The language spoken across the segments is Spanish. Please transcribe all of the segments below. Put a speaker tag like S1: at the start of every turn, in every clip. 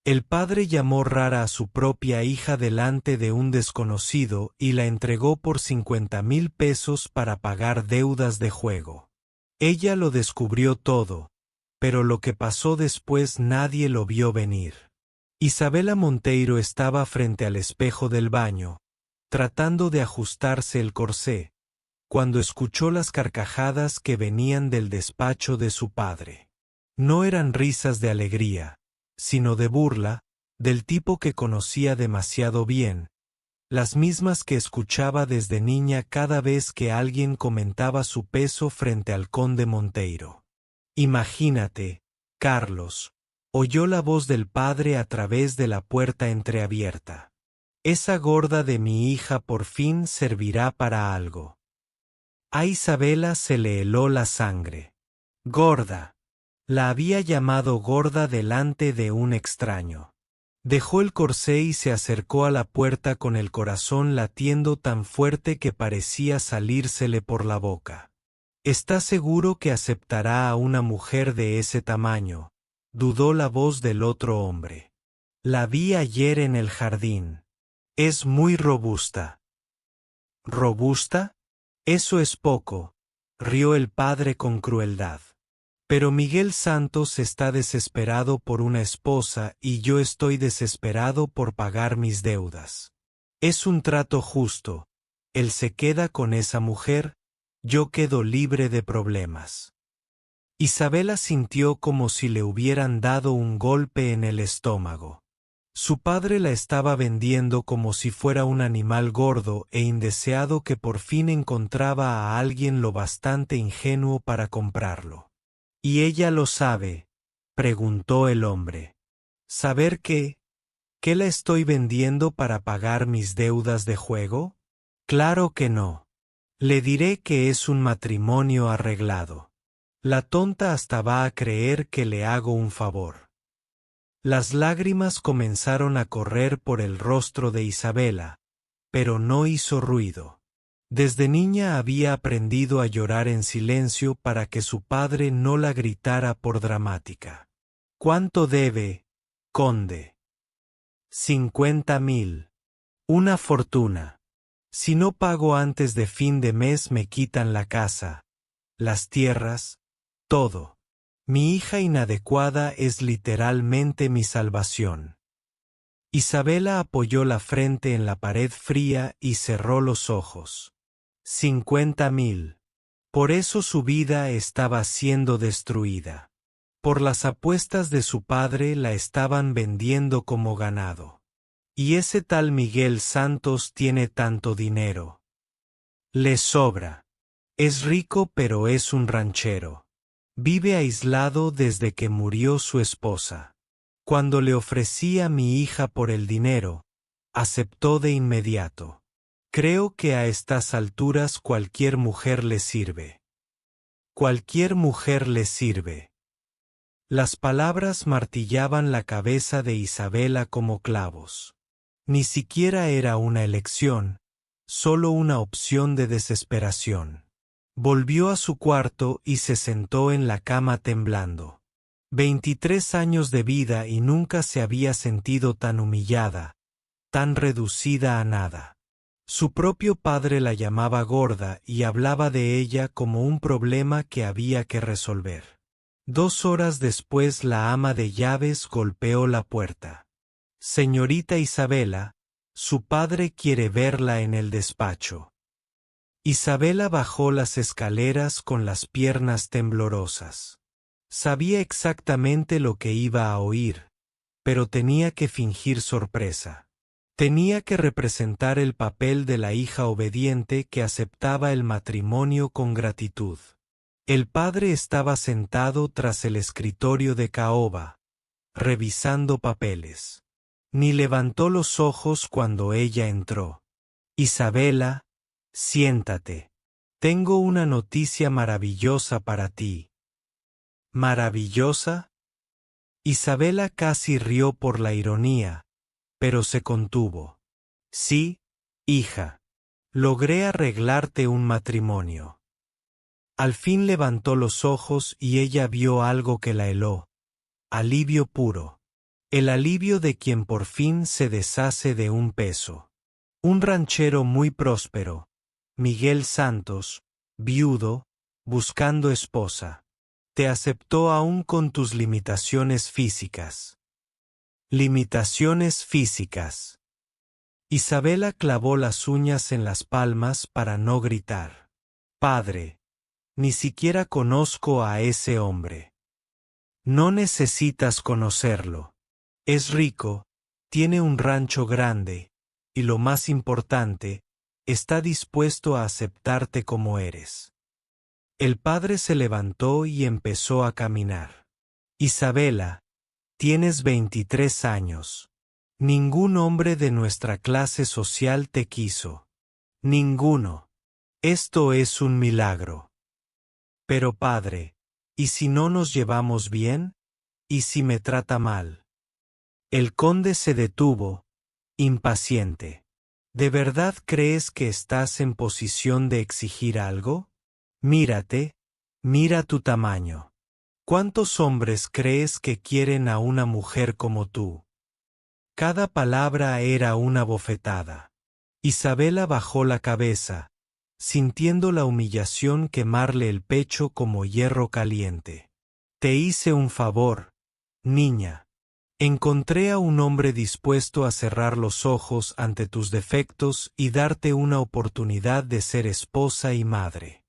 S1: El padre llamó rara a su propia hija delante de un desconocido y la entregó por 50,000 pesos para pagar deudas de juego. Ella lo descubrió todo, pero lo que pasó después nadie lo vio venir. Isabela Monteiro estaba frente al espejo del baño, tratando de ajustarse el corsé, cuando escuchó las carcajadas que venían del despacho de su padre. No eran risas de alegría, sino de burla, del tipo que conocía demasiado bien, las mismas que escuchaba desde niña cada vez que alguien comentaba su peso frente al conde Monteiro. Imagínate, Carlos, oyó la voz del padre a través de la puerta entreabierta. Esa gorda de mi hija por fin servirá para algo. A Isabela se le heló la sangre. Gorda. La había llamado gorda delante de un extraño. Dejó el corsé y se acercó a la puerta con el corazón latiendo tan fuerte que parecía salírsele por la boca. ¿Está seguro que aceptará a una mujer de ese tamaño?, dudó la voz del otro hombre. La vi ayer en el jardín. Es muy robusta. ¿Robusta? Eso es poco, rió el padre con crueldad. Pero Miguel Santos está desesperado por una esposa y yo estoy desesperado por pagar mis deudas. Es un trato justo. Él se queda con esa mujer, yo quedo libre de problemas. Isabela sintió como si le hubieran dado un golpe en el estómago. Su padre la estaba vendiendo como si fuera un animal gordo e indeseado que por fin encontraba a alguien lo bastante ingenuo para comprarlo. ¿Y ella lo sabe?, preguntó el hombre. ¿Saber qué? ¿Que la estoy vendiendo para pagar mis deudas de juego? Claro que no. Le diré que es un matrimonio arreglado. La tonta hasta va a creer que le hago un favor. Las lágrimas comenzaron a correr por el rostro de Isabela, pero no hizo ruido. Desde niña había aprendido a llorar en silencio para que su padre no la gritara por dramática. ¿Cuánto debe, conde? 50,000. Una fortuna. Si no pago antes de fin de mes me quitan la casa, las tierras, todo. Mi hija inadecuada es literalmente mi salvación. Isabela apoyó la frente en la pared fría y cerró los ojos. 50,000. Por eso su vida estaba siendo destruida. Por las apuestas de su padre la estaban vendiendo como ganado. Y ese tal Miguel Santos tiene tanto dinero. Le sobra. Es rico pero es un ranchero. Vive aislado desde que murió su esposa. Cuando le ofrecí a mi hija por el dinero, aceptó de inmediato. Creo que a estas alturas cualquier mujer le sirve. Cualquier mujer le sirve. Las palabras martillaban la cabeza de Isabela como clavos. Ni siquiera era una elección, solo una opción de desesperación. Volvió a su cuarto y se sentó en la cama temblando. 23 años de vida y nunca se había sentido tan humillada, tan reducida a nada. Su propio padre la llamaba gorda y hablaba de ella como un problema que había que resolver. 2 horas después la ama de llaves golpeó la puerta. Señorita Isabela, su padre quiere verla en el despacho. Isabela bajó las escaleras con las piernas temblorosas. Sabía exactamente lo que iba a oír, pero tenía que fingir sorpresa. Tenía que representar el papel de la hija obediente que aceptaba el matrimonio con gratitud. El padre estaba sentado tras el escritorio de caoba, revisando papeles. Ni levantó los ojos cuando ella entró. Isabela, siéntate. Tengo una noticia maravillosa para ti. ¿Maravillosa? Isabela casi rió por la ironía, pero se contuvo. Sí, hija. Logré arreglarte un matrimonio. Al fin levantó los ojos y ella vio algo que la heló. Alivio puro. El alivio de quien por fin se deshace de un peso. Un ranchero muy próspero, Miguel Santos, viudo, buscando esposa. Te aceptó aún con tus limitaciones físicas. Limitaciones físicas. Isabela clavó las uñas en las palmas para no gritar. Padre, ni siquiera conozco a ese hombre. No necesitas conocerlo. Es rico, tiene un rancho grande, y lo más importante, está dispuesto a aceptarte como eres. El padre se levantó y empezó a caminar. Isabela, tienes 23 años. Ningún hombre de nuestra clase social te quiso. Ninguno. Esto es un milagro. Pero padre, ¿y si no nos llevamos bien? ¿Y si me trata mal? El conde se detuvo, impaciente. ¿De verdad crees que estás en posición de exigir algo? Mírate, mira tu tamaño. ¿Cuántos hombres crees que quieren a una mujer como tú? Cada palabra era una bofetada. Isabela bajó la cabeza, sintiendo la humillación quemarle el pecho como hierro caliente. Te hice un favor, niña. Encontré a un hombre dispuesto a cerrar los ojos ante tus defectos y darte una oportunidad de ser esposa y madre.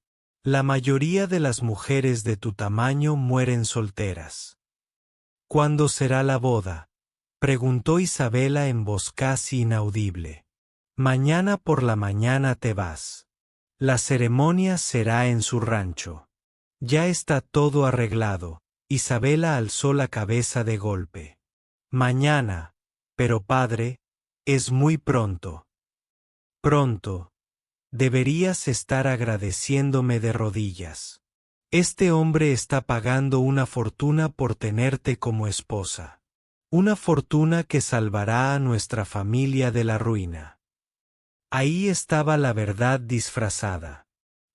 S1: La mayoría de las mujeres de tu tamaño mueren solteras. ¿Cuándo será la boda?, preguntó Isabela en voz casi inaudible. Mañana por la mañana te vas. La ceremonia será en su rancho. Ya está todo arreglado. Isabela alzó la cabeza de golpe. Mañana, pero padre, es muy pronto. Pronto. Deberías estar agradeciéndome de rodillas. Este hombre está pagando una fortuna por tenerte como esposa. Una fortuna que salvará a nuestra familia de la ruina. Ahí estaba la verdad disfrazada.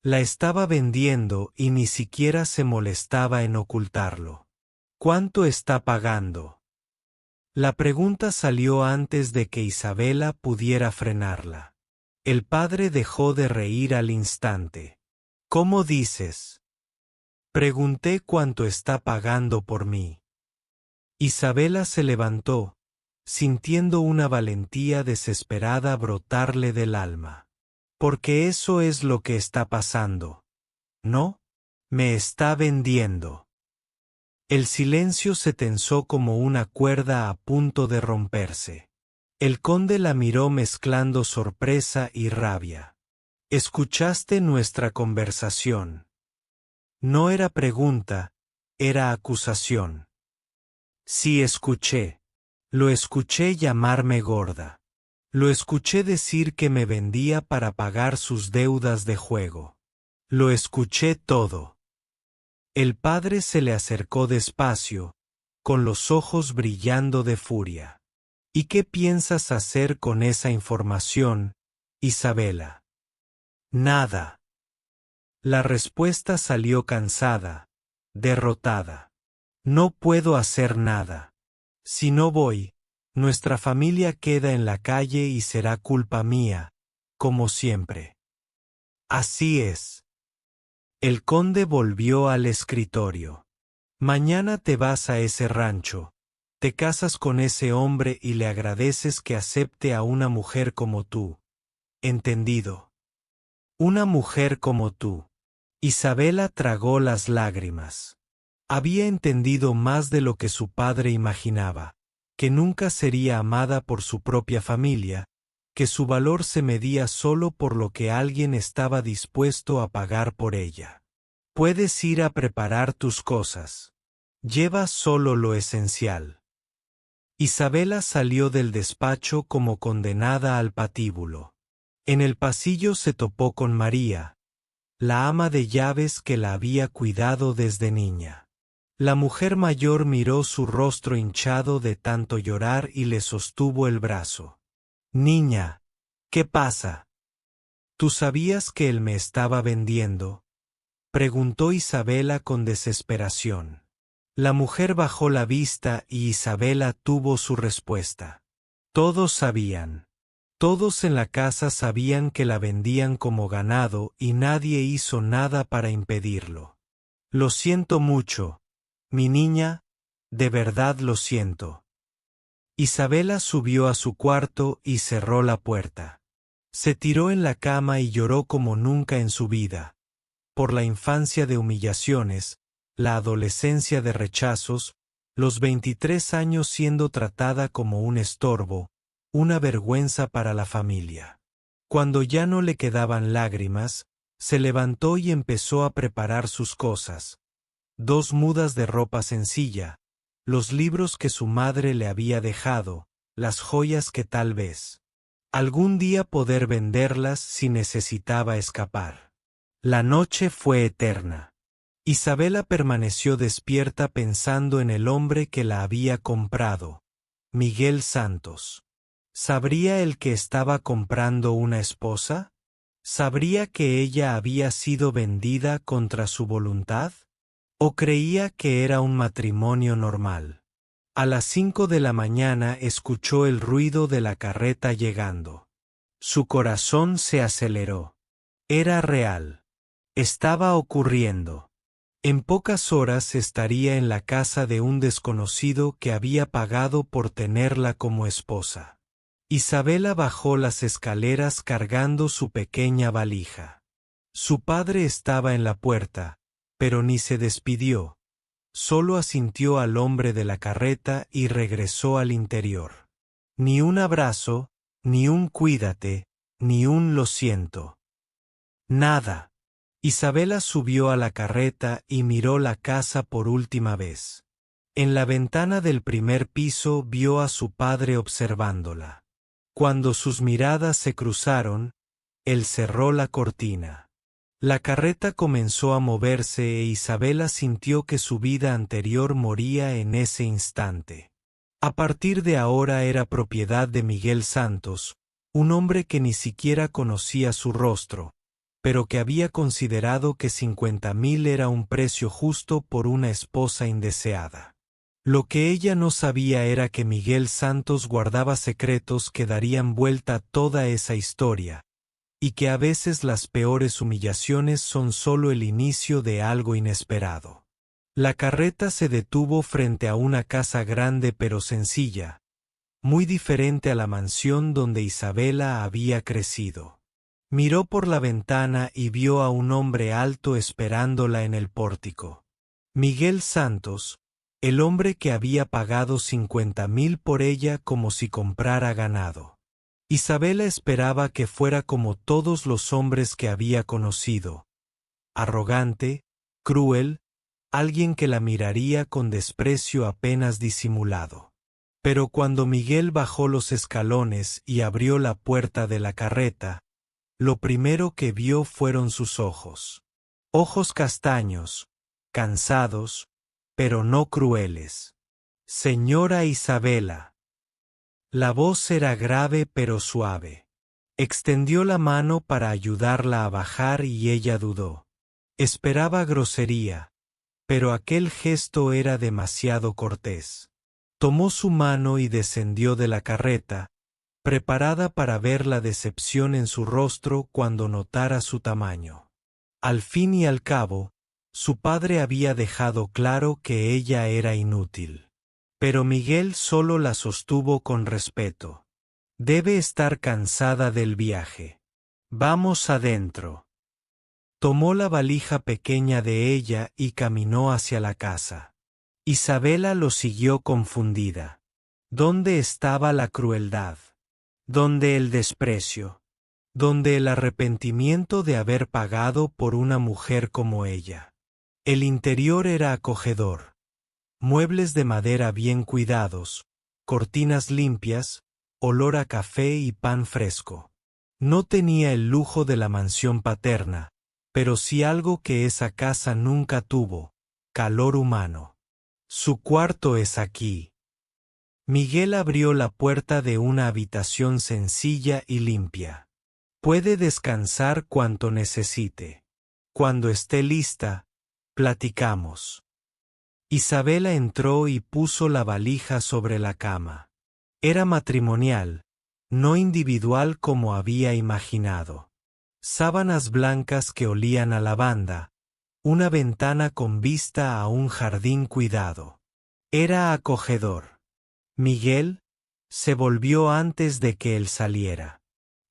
S1: La estaba vendiendo y ni siquiera se molestaba en ocultarlo. ¿Cuánto está pagando? La pregunta salió antes de que Isabela pudiera frenarla. El padre dejó de reír al instante. ¿Cómo dices? Pregunté cuánto está pagando por mí. Isabela se levantó, sintiendo una valentía desesperada brotarle del alma. Porque eso es lo que está pasando. ¿No? Me está vendiendo. El silencio se tensó como una cuerda a punto de romperse. El conde la miró mezclando sorpresa y rabia. ¿Escuchaste nuestra conversación? No era pregunta, era acusación. Sí escuché. Lo escuché llamarme gorda. Lo escuché decir que me vendía para pagar sus deudas de juego. Lo escuché todo. El padre se le acercó despacio, con los ojos brillando de furia. ¿Y qué piensas hacer con esa información, Isabela? Nada. La respuesta salió cansada, derrotada. No puedo hacer nada. Si no voy, nuestra familia queda en la calle y será culpa mía, como siempre. Así es. El conde volvió al escritorio. Mañana te vas a ese rancho, te casas con ese hombre y le agradeces que acepte a una mujer como tú. ¿Entendido? Una mujer como tú. Isabela tragó las lágrimas. Había entendido más de lo que su padre imaginaba, que nunca sería amada por su propia familia, que su valor se medía solo por lo que alguien estaba dispuesto a pagar por ella. Puedes ir a preparar tus cosas. Lleva solo lo esencial. Isabela salió del despacho como condenada al patíbulo. En el pasillo se topó con María, la ama de llaves que la había cuidado desde niña. La mujer mayor miró su rostro hinchado de tanto llorar y le sostuvo el brazo. Niña, ¿qué pasa? ¿Tú sabías que él me estaba vendiendo?, preguntó Isabela con desesperación. La mujer bajó la vista y Isabela tuvo su respuesta. Todos sabían. Todos en la casa sabían que la vendían como ganado y nadie hizo nada para impedirlo. Lo siento mucho, mi niña, de verdad lo siento. Isabela subió a su cuarto y cerró la puerta. Se tiró en la cama y lloró como nunca en su vida. Por la infancia de humillaciones, la adolescencia de rechazos, los 23 años siendo tratada como un estorbo, una vergüenza para la familia. Cuando ya no le quedaban lágrimas, se levantó y empezó a preparar sus cosas. 2 mudas de ropa sencilla, los libros que su madre le había dejado, las joyas que tal vez algún día poder venderlas si necesitaba escapar. La noche fue eterna. Isabela permaneció despierta pensando en el hombre que la había comprado, Miguel Santos. ¿Sabría el que estaba comprando una esposa? ¿Sabría que ella había sido vendida contra su voluntad? ¿O creía que era un matrimonio normal? A las 5 de la mañana escuchó el ruido de la carreta llegando. Su corazón se aceleró. Era real. Estaba ocurriendo. En pocas horas estaría en la casa de un desconocido que había pagado por tenerla como esposa. Isabela bajó las escaleras cargando su pequeña valija. Su padre estaba en la puerta, pero ni se despidió. Solo asintió al hombre de la carreta y regresó al interior. Ni un abrazo, ni un cuídate, ni un lo siento. Nada. Isabela subió a la carreta y miró la casa por última vez. En la ventana del primer piso vio a su padre observándola. Cuando sus miradas se cruzaron, él cerró la cortina. La carreta comenzó a moverse e Isabela sintió que su vida anterior moría en ese instante. A partir de ahora era propiedad de Miguel Santos, un hombre que ni siquiera conocía su rostro, pero que había considerado que 50,000 era un precio justo por una esposa indeseada. Lo que ella no sabía era que Miguel Santos guardaba secretos que darían vuelta a toda esa historia, y que a veces las peores humillaciones son solo el inicio de algo inesperado. La carreta se detuvo frente a una casa grande pero sencilla, muy diferente a la mansión donde Isabela había crecido. Miró por la ventana y vio a un hombre alto esperándola en el pórtico. Miguel Santos, el hombre que había pagado 50,000 por ella como si comprara ganado. Isabela esperaba que fuera como todos los hombres que había conocido, arrogante, cruel, alguien que la miraría con desprecio apenas disimulado. Pero cuando Miguel bajó los escalones y abrió la puerta de la carreta, lo primero que vio fueron sus ojos. Ojos castaños, cansados, pero no crueles. Señora Isabela. La voz era grave pero suave. Extendió la mano para ayudarla a bajar y ella dudó. Esperaba grosería, pero aquel gesto era demasiado cortés. Tomó su mano y descendió de la carreta, preparada para ver la decepción en su rostro cuando notara su tamaño. Al fin y al cabo, su padre había dejado claro que ella era inútil. Pero Miguel solo la sostuvo con respeto. Debe estar cansada del viaje. Vamos adentro. Tomó la valija pequeña de ella y caminó hacia la casa. Isabela lo siguió confundida. ¿Dónde estaba la crueldad? ¿Dónde el desprecio? ¿Dónde el arrepentimiento de haber pagado por una mujer como ella? El interior era acogedor. Muebles de madera bien cuidados, cortinas limpias, olor a café y pan fresco. No tenía el lujo de la mansión paterna, pero sí algo que esa casa nunca tuvo: calor humano. Su cuarto es aquí. Miguel abrió la puerta de una habitación sencilla y limpia. Puede descansar cuanto necesite. Cuando esté lista, platicamos. Isabela entró y puso la valija sobre la cama. Era matrimonial, no individual como había imaginado. Sábanas blancas que olían a lavanda, una ventana con vista a un jardín cuidado. Era acogedor. Miguel se volvió antes de que él saliera.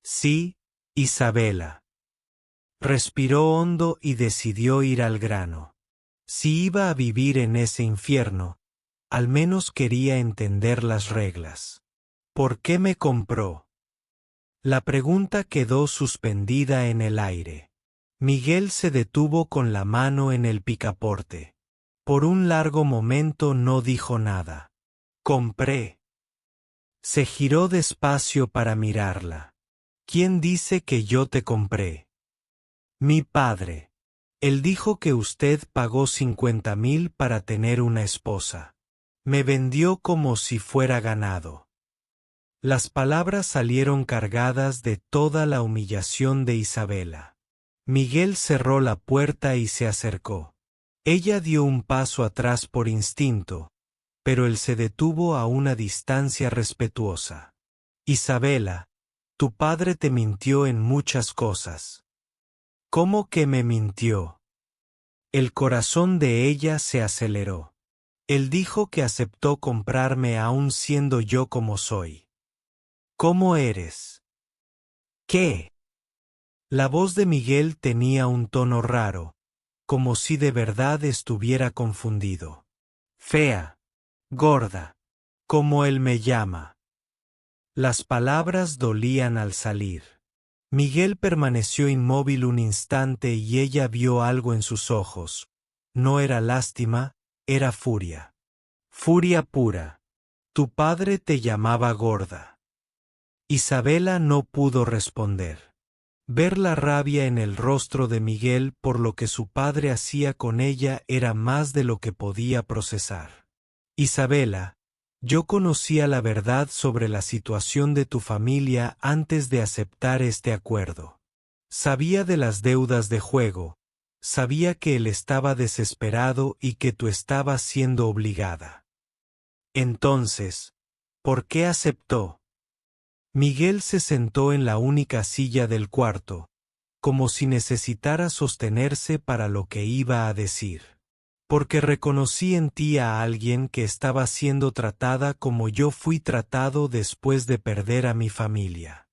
S1: Sí, Isabela. Respiró hondo y decidió ir al grano. Si iba a vivir en ese infierno, al menos quería entender las reglas. ¿Por qué me compró? La pregunta quedó suspendida en el aire. Miguel se detuvo con la mano en el picaporte. Por un largo momento no dijo nada. Compré. Se giró despacio para mirarla. ¿Quién dice que yo te compré? Mi padre. Él dijo que usted pagó 50,000 para tener una esposa. Me vendió como si fuera ganado. Las palabras salieron cargadas de toda la humillación de Isabela. Miguel cerró la puerta y se acercó. Ella dio un paso atrás por instinto, pero él se detuvo a una distancia respetuosa. Isabela, tu padre te mintió en muchas cosas. ¿Cómo que me mintió? El corazón de ella se aceleró. Él dijo que aceptó comprarme aún siendo yo como soy. ¿Cómo eres? ¿Qué? La voz de Miguel tenía un tono raro, como si de verdad estuviera confundido. Fea, gorda, como él me llama. Las palabras dolían al salir. Miguel permaneció inmóvil un instante y ella vio algo en sus ojos. No era lástima, era furia. Furia pura. Tu padre te llamaba gorda. Isabela no pudo responder. Ver la rabia en el rostro de Miguel por lo que su padre hacía con ella era más de lo que podía procesar. Isabela, yo conocía la verdad sobre la situación de tu familia antes de aceptar este acuerdo. Sabía de las deudas de juego, sabía que él estaba desesperado y que tú estabas siendo obligada. Entonces, ¿por qué aceptó? Miguel se sentó en la única silla del cuarto, como si necesitara sostenerse para lo que iba a decir. Porque reconocí en ti a alguien que estaba siendo tratada como yo fui tratado después de perder a mi familia.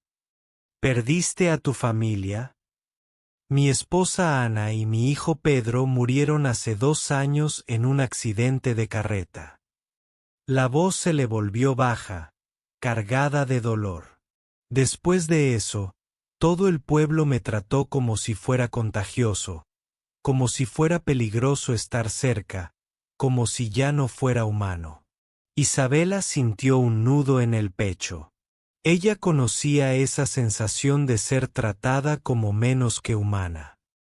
S1: ¿Perdiste a tu familia? Mi esposa Ana y mi hijo Pedro murieron hace 2 años en un accidente de carreta. La voz se le volvió baja, cargada de dolor. Después de eso, todo el pueblo me trató como si fuera contagioso, como si fuera peligroso estar cerca, como si ya no fuera humano. Isabela sintió un nudo en el pecho. Ella conocía esa sensación de ser tratada como menos que humana.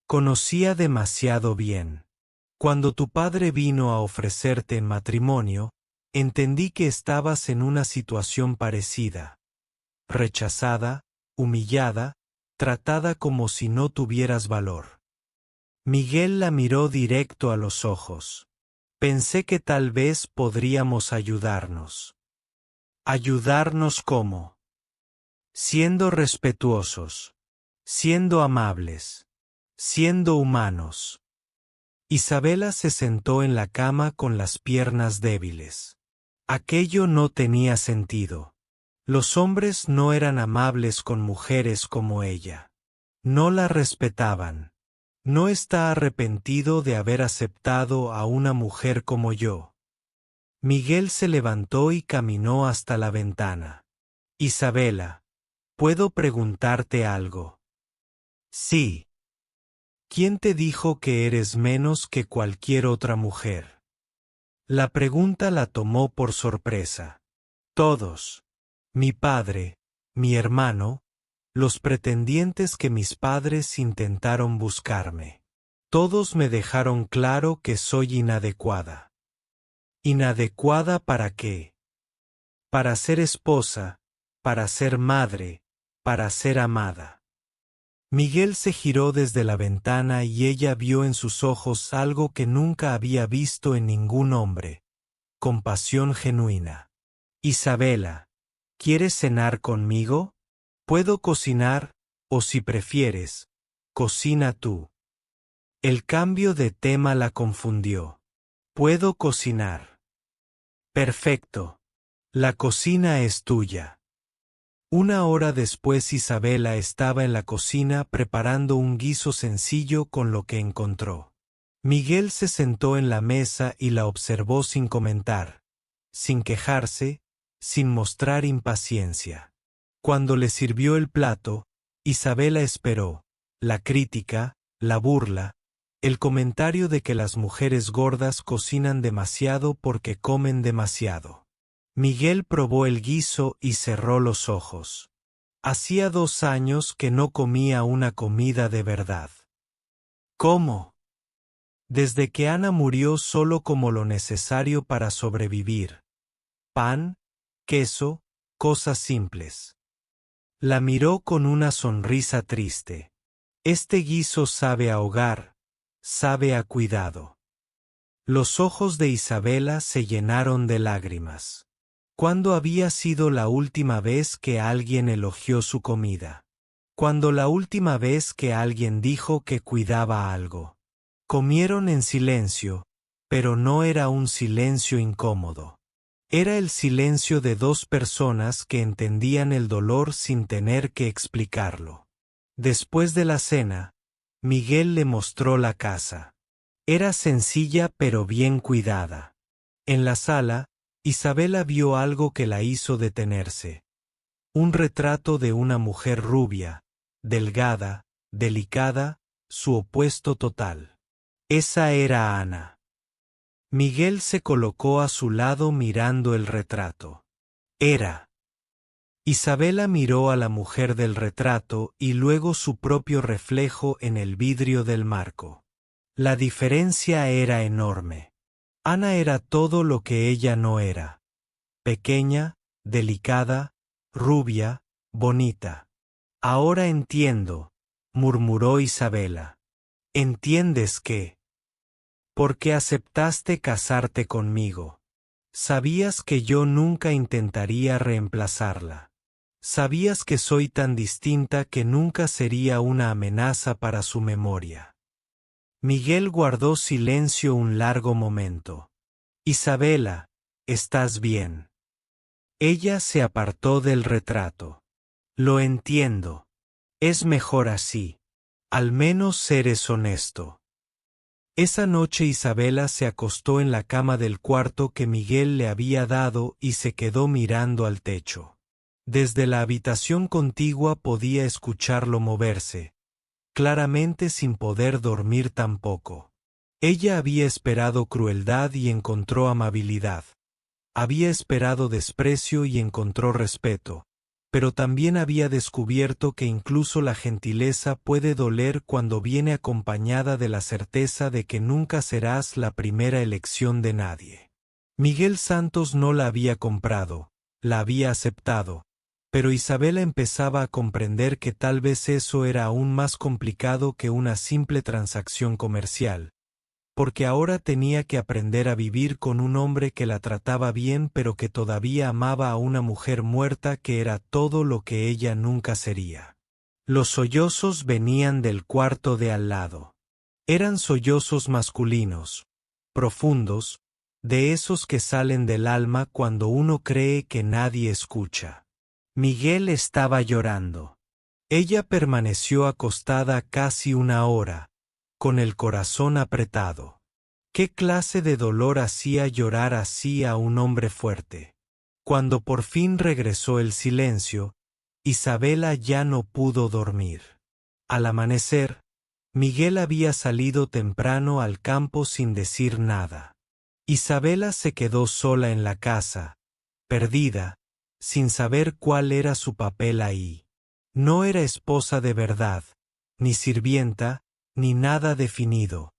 S1: Conocía demasiado bien. Cuando tu padre vino a ofrecerte en matrimonio, entendí que estabas en una situación parecida. Rechazada, humillada, tratada como si no tuvieras valor. Miguel la miró directo a los ojos. Pensé que tal vez podríamos ayudarnos. ¿Ayudarnos cómo? Siendo respetuosos, siendo amables, siendo humanos. Isabela se sentó en la cama con las piernas débiles. Aquello no tenía sentido. Los hombres no eran amables con mujeres como ella. No la respetaban. No está arrepentido de haber aceptado a una mujer como yo. Miguel se levantó y caminó hasta la ventana. Isabela, ¿puedo preguntarte algo? Sí. ¿Quién te dijo que eres menos que cualquier otra mujer? La pregunta la tomó por sorpresa. Todos. Mi padre, mi hermano, los pretendientes que mis padres intentaron buscarme. Todos me dejaron claro que soy inadecuada. ¿Inadecuada para qué? Para ser esposa, para ser madre, para ser amada. Miguel se giró desde la ventana y ella vio en sus ojos algo que nunca había visto en ningún hombre: compasión genuina. Isabela, ¿quieres cenar conmigo? Puedo cocinar, o si prefieres, cocina tú. El cambio de tema la confundió. Puedo cocinar. Perfecto. La cocina es tuya. Una hora después Isabela estaba en la cocina preparando un guiso sencillo con lo que encontró. Miguel se sentó en la mesa y la observó sin comentar, sin quejarse, sin mostrar impaciencia. Cuando le sirvió el plato, Isabela esperó la crítica, la burla, el comentario de que las mujeres gordas cocinan demasiado porque comen demasiado. Miguel probó el guiso y cerró los ojos. Hacía 2 años que no comía una comida de verdad. ¿Cómo? Desde que Ana murió solo como lo necesario para sobrevivir. Pan, queso, cosas simples. La miró con una sonrisa triste. Este guiso sabe a hogar, sabe a cuidado. Los ojos de Isabela se llenaron de lágrimas. ¿Cuándo había sido la última vez que alguien elogió su comida? ¿Cuándo la última vez que alguien dijo que cuidaba algo? Comieron en silencio, pero no era un silencio incómodo. Era el silencio de 2 personas que entendían el dolor sin tener que explicarlo. Después de la cena, Miguel le mostró la casa. Era sencilla pero bien cuidada. En la sala, Isabela vio algo que la hizo detenerse. Un retrato de una mujer rubia, delgada, delicada, su opuesto total. Esa era Ana. Miguel se colocó a su lado mirando el retrato. Era. Isabela miró a la mujer del retrato y luego su propio reflejo en el vidrio del marco. La diferencia era enorme. Ana era todo lo que ella no era. Pequeña, delicada, rubia, bonita. Ahora entiendo, murmuró Isabela. ¿Entiendes qué? Porque aceptaste casarte conmigo. Sabías que yo nunca intentaría reemplazarla. Sabías que soy tan distinta que nunca sería una amenaza para su memoria. Miguel guardó silencio un largo momento. Isabela, ¿estás bien? Ella se apartó del retrato. Lo entiendo. Es mejor así. Al menos eres honesto. Esa noche Isabela se acostó en la cama del cuarto que Miguel le había dado y se quedó mirando al techo. Desde la habitación contigua podía escucharlo moverse, claramente sin poder dormir tampoco. Ella había esperado crueldad y encontró amabilidad. Había esperado desprecio y encontró respeto, pero también había descubierto que incluso la gentileza puede doler cuando viene acompañada de la certeza de que nunca serás la primera elección de nadie. Miguel Santos no la había comprado, la había aceptado, pero Isabela empezaba a comprender que tal vez eso era aún más complicado que una simple transacción comercial, porque ahora tenía que aprender a vivir con un hombre que la trataba bien pero que todavía amaba a una mujer muerta que era todo lo que ella nunca sería. Los sollozos venían del cuarto de al lado. Eran sollozos masculinos, profundos, de esos que salen del alma cuando uno cree que nadie escucha. Miguel estaba llorando. Ella permaneció acostada casi 1 hora, con el corazón apretado. ¿Qué clase de dolor hacía llorar así a un hombre fuerte? Cuando por fin regresó el silencio, Isabela ya no pudo dormir. Al amanecer, Miguel había salido temprano al campo sin decir nada. Isabela se quedó sola en la casa, perdida, sin saber cuál era su papel ahí. No era esposa de verdad, ni sirvienta, ni nada definido.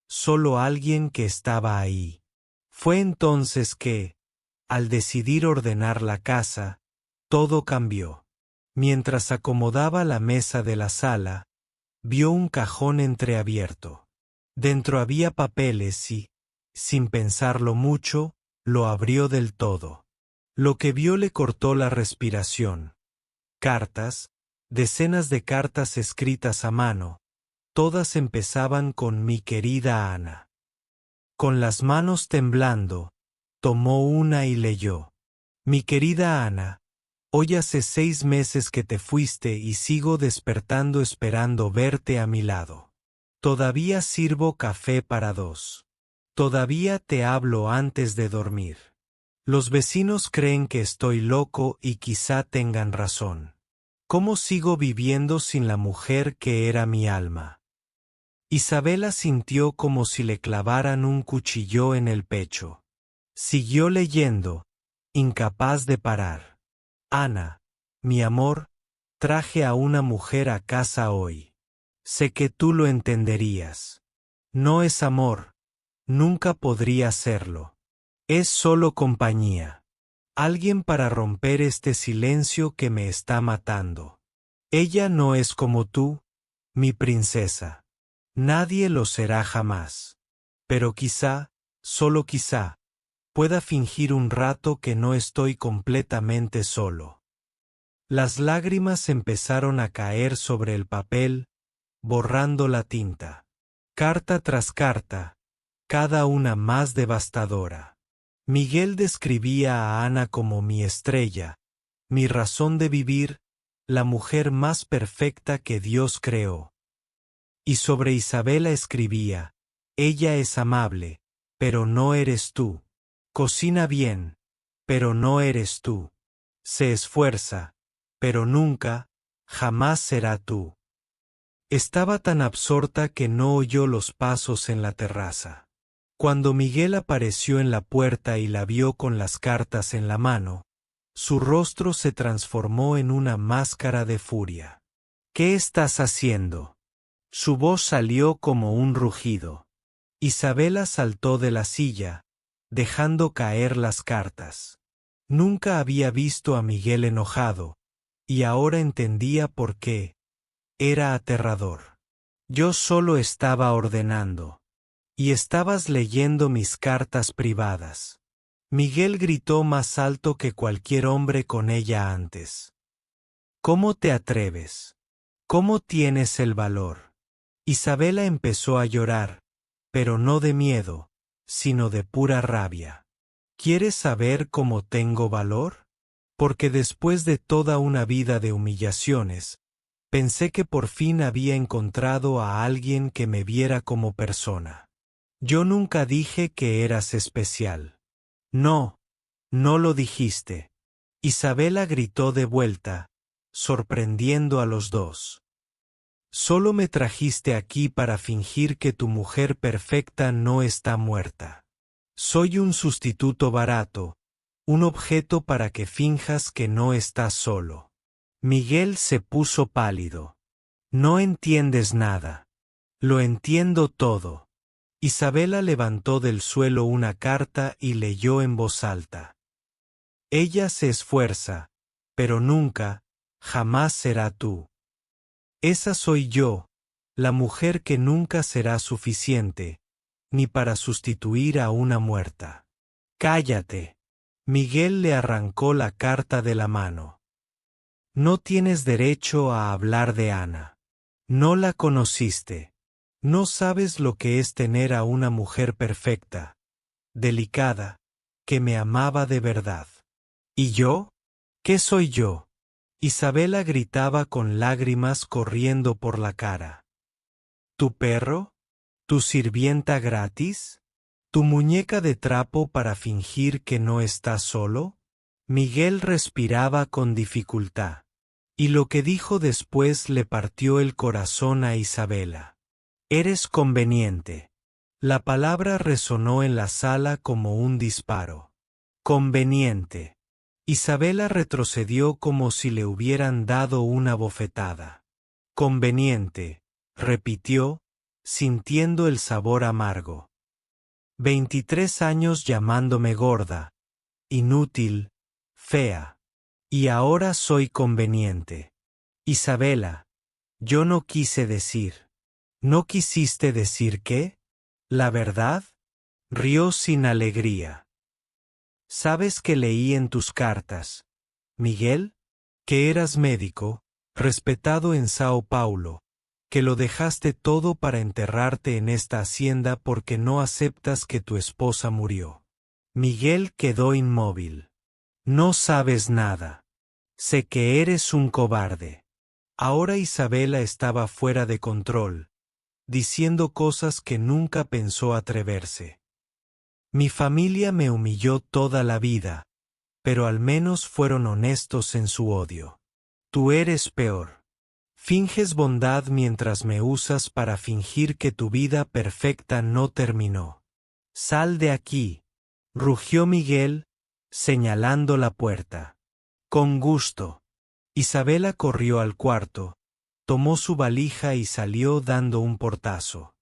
S1: Solo alguien que estaba ahí. Fue entonces que, al decidir ordenar la casa, todo cambió. Mientras acomodaba la mesa de la sala, vio un cajón entreabierto. Dentro había papeles y, sin pensarlo mucho, lo abrió del todo. Lo que vio le cortó la respiración. Cartas, decenas de cartas escritas a mano, todas empezaban con mi querida Ana. Con las manos temblando, tomó una y leyó. Mi querida Ana, hoy hace 6 meses que te fuiste y sigo despertando esperando verte a mi lado. Todavía sirvo café para 2. Todavía te hablo antes de dormir. Los vecinos creen que estoy loco y quizá tengan razón. ¿Cómo sigo viviendo sin la mujer que era mi alma? Isabela sintió como si le clavaran un cuchillo en el pecho. Siguió leyendo, incapaz de parar. Ana, mi amor, traje a una mujer a casa hoy. Sé que tú lo entenderías. No es amor, nunca podría serlo. Es solo compañía. Alguien para romper este silencio que me está matando. Ella no es como tú, mi princesa. Nadie lo será jamás. Pero quizá, solo quizá, pueda fingir un rato que no estoy completamente solo. Las lágrimas empezaron a caer sobre el papel, borrando la tinta. Carta tras carta, cada una más devastadora. Miguel describía a Ana como mi estrella, mi razón de vivir, la mujer más perfecta que Dios creó. Y sobre Isabela escribía, ella es amable, pero no eres tú. Cocina bien, pero no eres tú. Se esfuerza, pero nunca, jamás será tú. Estaba tan absorta que no oyó los pasos en la terraza. Cuando Miguel apareció en la puerta y la vio con las cartas en la mano, su rostro se transformó en una máscara de furia. ¿Qué estás haciendo? Su voz salió como un rugido. Isabela saltó de la silla, dejando caer las cartas. Nunca había visto a Miguel enojado, y ahora entendía por qué. Era aterrador. Yo solo estaba ordenando. Y estabas leyendo mis cartas privadas. Miguel gritó más alto que cualquier hombre con ella antes. ¿Cómo te atreves? ¿Cómo tienes el valor? Isabela empezó a llorar, pero no de miedo, sino de pura rabia. ¿Quieres saber cómo tengo valor? Porque después de toda una vida de humillaciones, pensé que por fin había encontrado a alguien que me viera como persona. Yo nunca dije que eras especial. No, no lo dijiste. Isabela gritó de vuelta, sorprendiendo a los dos. Solo me trajiste aquí para fingir que tu mujer perfecta no está muerta. Soy un sustituto barato, un objeto para que finjas que no estás solo. Miguel se puso pálido. No entiendes nada. Lo entiendo todo. Isabela levantó del suelo una carta y leyó en voz alta. Ella se esfuerza, pero nunca, jamás será tú. Esa soy yo, la mujer que nunca será suficiente, ni para sustituir a una muerta. Cállate. Miguel le arrancó la carta de la mano. No tienes derecho a hablar de Ana. No la conociste. No sabes lo que es tener a una mujer perfecta, delicada, que me amaba de verdad. ¿Y yo? ¿Qué soy yo? Isabela gritaba con lágrimas corriendo por la cara. ¿Tu perro? ¿Tu sirvienta gratis? ¿Tu muñeca de trapo para fingir que no estás solo? Miguel respiraba con dificultad. Y lo que dijo después le partió el corazón a Isabela. Eres conveniente. La palabra resonó en la sala como un disparo. Conveniente. Isabela retrocedió como si le hubieran dado una bofetada. Conveniente, repitió, sintiendo el sabor amargo. 23 años llamándome gorda, inútil, fea. Y ahora soy conveniente. Isabela, Yo no quise decir. ¿No quisiste decir qué? ¿La verdad? Rió sin alegría. ¿Sabes que leí en tus cartas, Miguel? Que eras médico, respetado en Sao Paulo, que lo dejaste todo para enterrarte en esta hacienda porque no aceptas que tu esposa murió. Miguel quedó inmóvil. No sabes nada. Sé que eres un cobarde. Ahora Isabela estaba fuera de control, diciendo cosas que nunca pensó atreverse. Mi familia me humilló toda la vida, pero al menos fueron honestos en su odio. Tú eres peor. Finges bondad mientras me usas para fingir que tu vida perfecta no terminó. Sal de aquí, rugió Miguel, señalando la puerta. Con gusto. Isabela corrió al cuarto, tomó su valija y salió dando un portazo.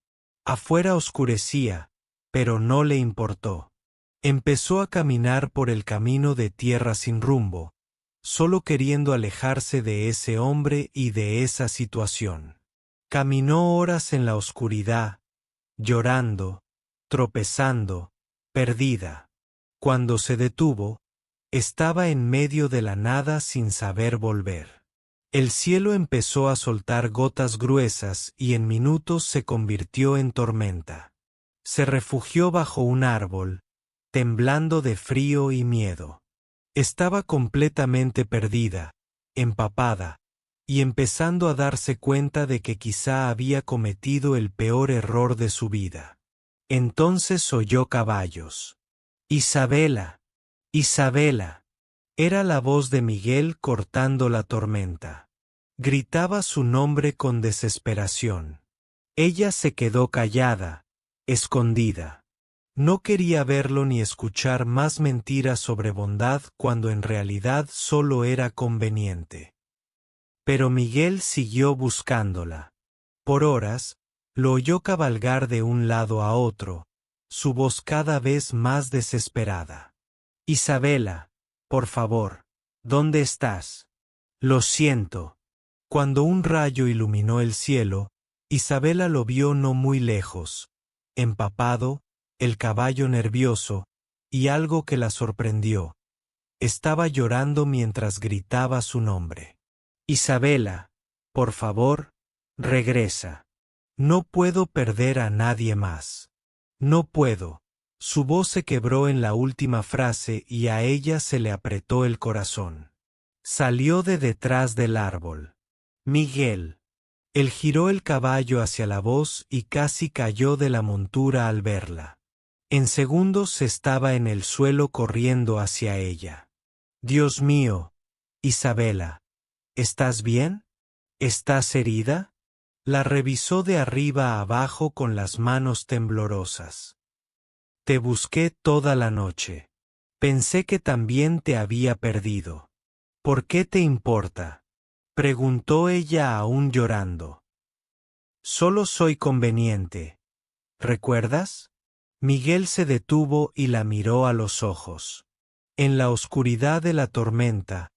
S1: Afuera oscurecía, pero no le importó. Empezó a caminar por el camino de tierra sin rumbo, solo queriendo alejarse de ese hombre y de esa situación. Caminó horas en la oscuridad, llorando, tropezando, perdida. Cuando se detuvo, estaba en medio de la nada sin saber volver. El cielo empezó a soltar gotas gruesas y en minutos se convirtió en tormenta. Se refugió bajo un árbol, temblando de frío y miedo. Estaba completamente perdida, empapada, y empezando a darse cuenta de que quizá había cometido el peor error de su vida. Entonces oyó caballos. Isabela, Isabela. Era la voz de Miguel cortando la tormenta. Gritaba su nombre con desesperación. Ella se quedó callada, escondida. No quería verlo ni escuchar más mentiras sobre bondad cuando en realidad solo era conveniente. Pero Miguel siguió buscándola. Por horas, lo oyó cabalgar de un lado a otro, su voz cada vez más desesperada. Isabela, por favor, ¿dónde estás? Lo siento. Cuando un rayo iluminó el cielo, Isabela lo vio no muy lejos, empapado, el caballo nervioso, y algo que la sorprendió. Estaba llorando mientras gritaba su nombre. Isabela, por favor, regresa. No puedo perder a nadie más. No puedo. Su voz se quebró en la última frase y a ella se le apretó el corazón. Salió de detrás del árbol. Miguel. Él giró el caballo hacia la voz y casi cayó de la montura al verla. En segundos estaba en el suelo corriendo hacia ella. Dios mío, Isabela, ¿estás bien? ¿Estás herida? La revisó de arriba a abajo con las manos temblorosas. Te busqué toda la noche. Pensé que también te había perdido. ¿Por qué te importa? Preguntó ella aún llorando. Solo soy conveniente. ¿Recuerdas? Miguel se detuvo y la miró a los ojos. En la oscuridad de la tormenta,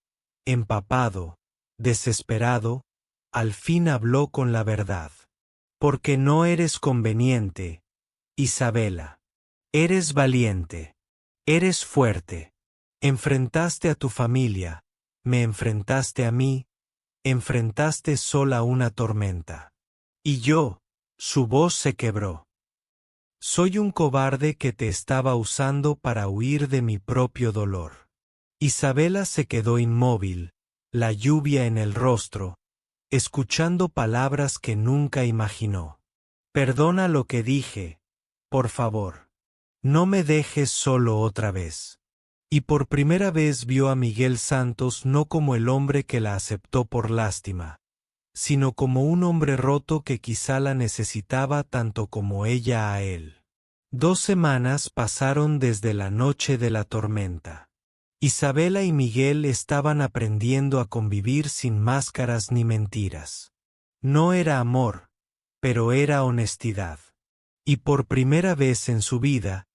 S1: empapado, desesperado, al fin habló con la verdad. Porque no eres conveniente, Isabela. Eres valiente. Eres fuerte. Enfrentaste a tu familia, me enfrentaste a mí, enfrentaste sola una tormenta. Y yo, su voz se quebró. Soy un cobarde que te estaba usando para huir de mi propio dolor. Isabela se quedó inmóvil, la lluvia en el rostro, escuchando palabras que nunca imaginó. Perdona lo que dije, por favor. No me dejes solo otra vez. Y por primera vez vio a Miguel Santos no como el hombre que la aceptó por lástima, sino como un hombre roto que quizá la necesitaba tanto como ella a él. 2 semanas pasaron desde la noche de la tormenta. Isabela y Miguel estaban aprendiendo a convivir sin máscaras ni mentiras. No era amor, pero era honestidad. Y por primera vez en su vida,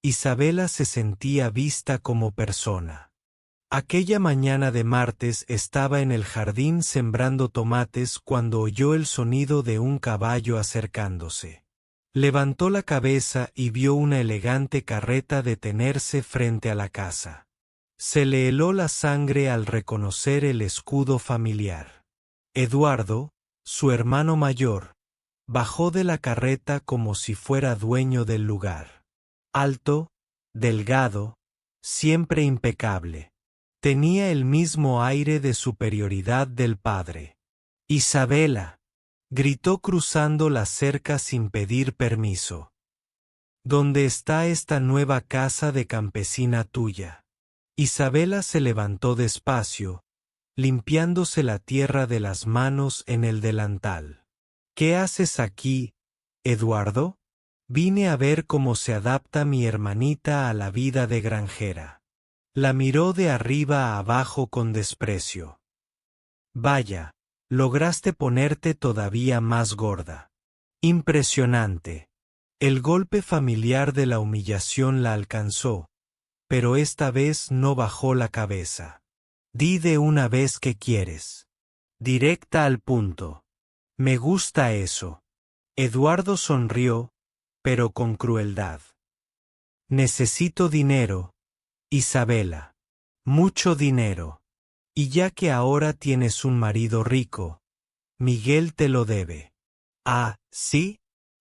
S1: Isabela se sentía vista como persona. Aquella mañana de martes estaba en el jardín sembrando tomates cuando oyó el sonido de un caballo acercándose. Levantó la cabeza y vio una elegante carreta detenerse frente a la casa. Se le heló la sangre al reconocer el escudo familiar. Eduardo, su hermano mayor, bajó de la carreta como si fuera dueño del lugar. Alto, delgado, siempre impecable. Tenía el mismo aire de superioridad del padre. «Isabela», gritó cruzando la cerca sin pedir permiso. «¿Dónde está esta nueva casa de campesina tuya?» Isabela se levantó despacio, limpiándose la tierra de las manos en el delantal. «¿Qué haces aquí, Eduardo?» «Vine a ver cómo se adapta mi hermanita a la vida de granjera». La miró de arriba a abajo con desprecio. «Vaya, lograste ponerte todavía más gorda. Impresionante». El golpe familiar de la humillación la alcanzó, pero esta vez no bajó la cabeza. «Di de una vez qué quieres. Directa al punto. Me gusta eso». Eduardo sonrió, pero con crueldad. «Necesito dinero, Isabela. Mucho dinero. Y ya que ahora tienes un marido rico, Miguel te lo debe». «Ah, ¿sí?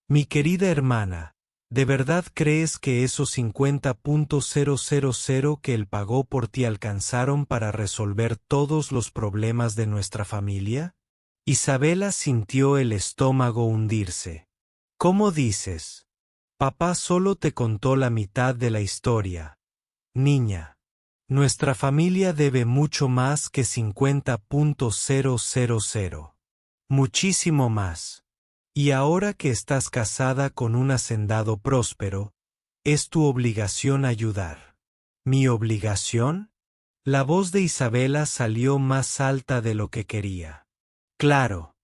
S1: Mi querida hermana, ¿de verdad crees que esos 50.000 que él pagó por ti alcanzaron para resolver todos los problemas de nuestra familia?» Isabela sintió el estómago hundirse. «¿Cómo dices? Papá solo te contó la mitad de la historia. Niña, nuestra familia debe mucho más que 50.000. Muchísimo más. Y ahora que estás casada con un hacendado próspero, es tu obligación ayudar». «¿Mi obligación?» La voz de Isabela salió más alta de lo que quería. «Claro,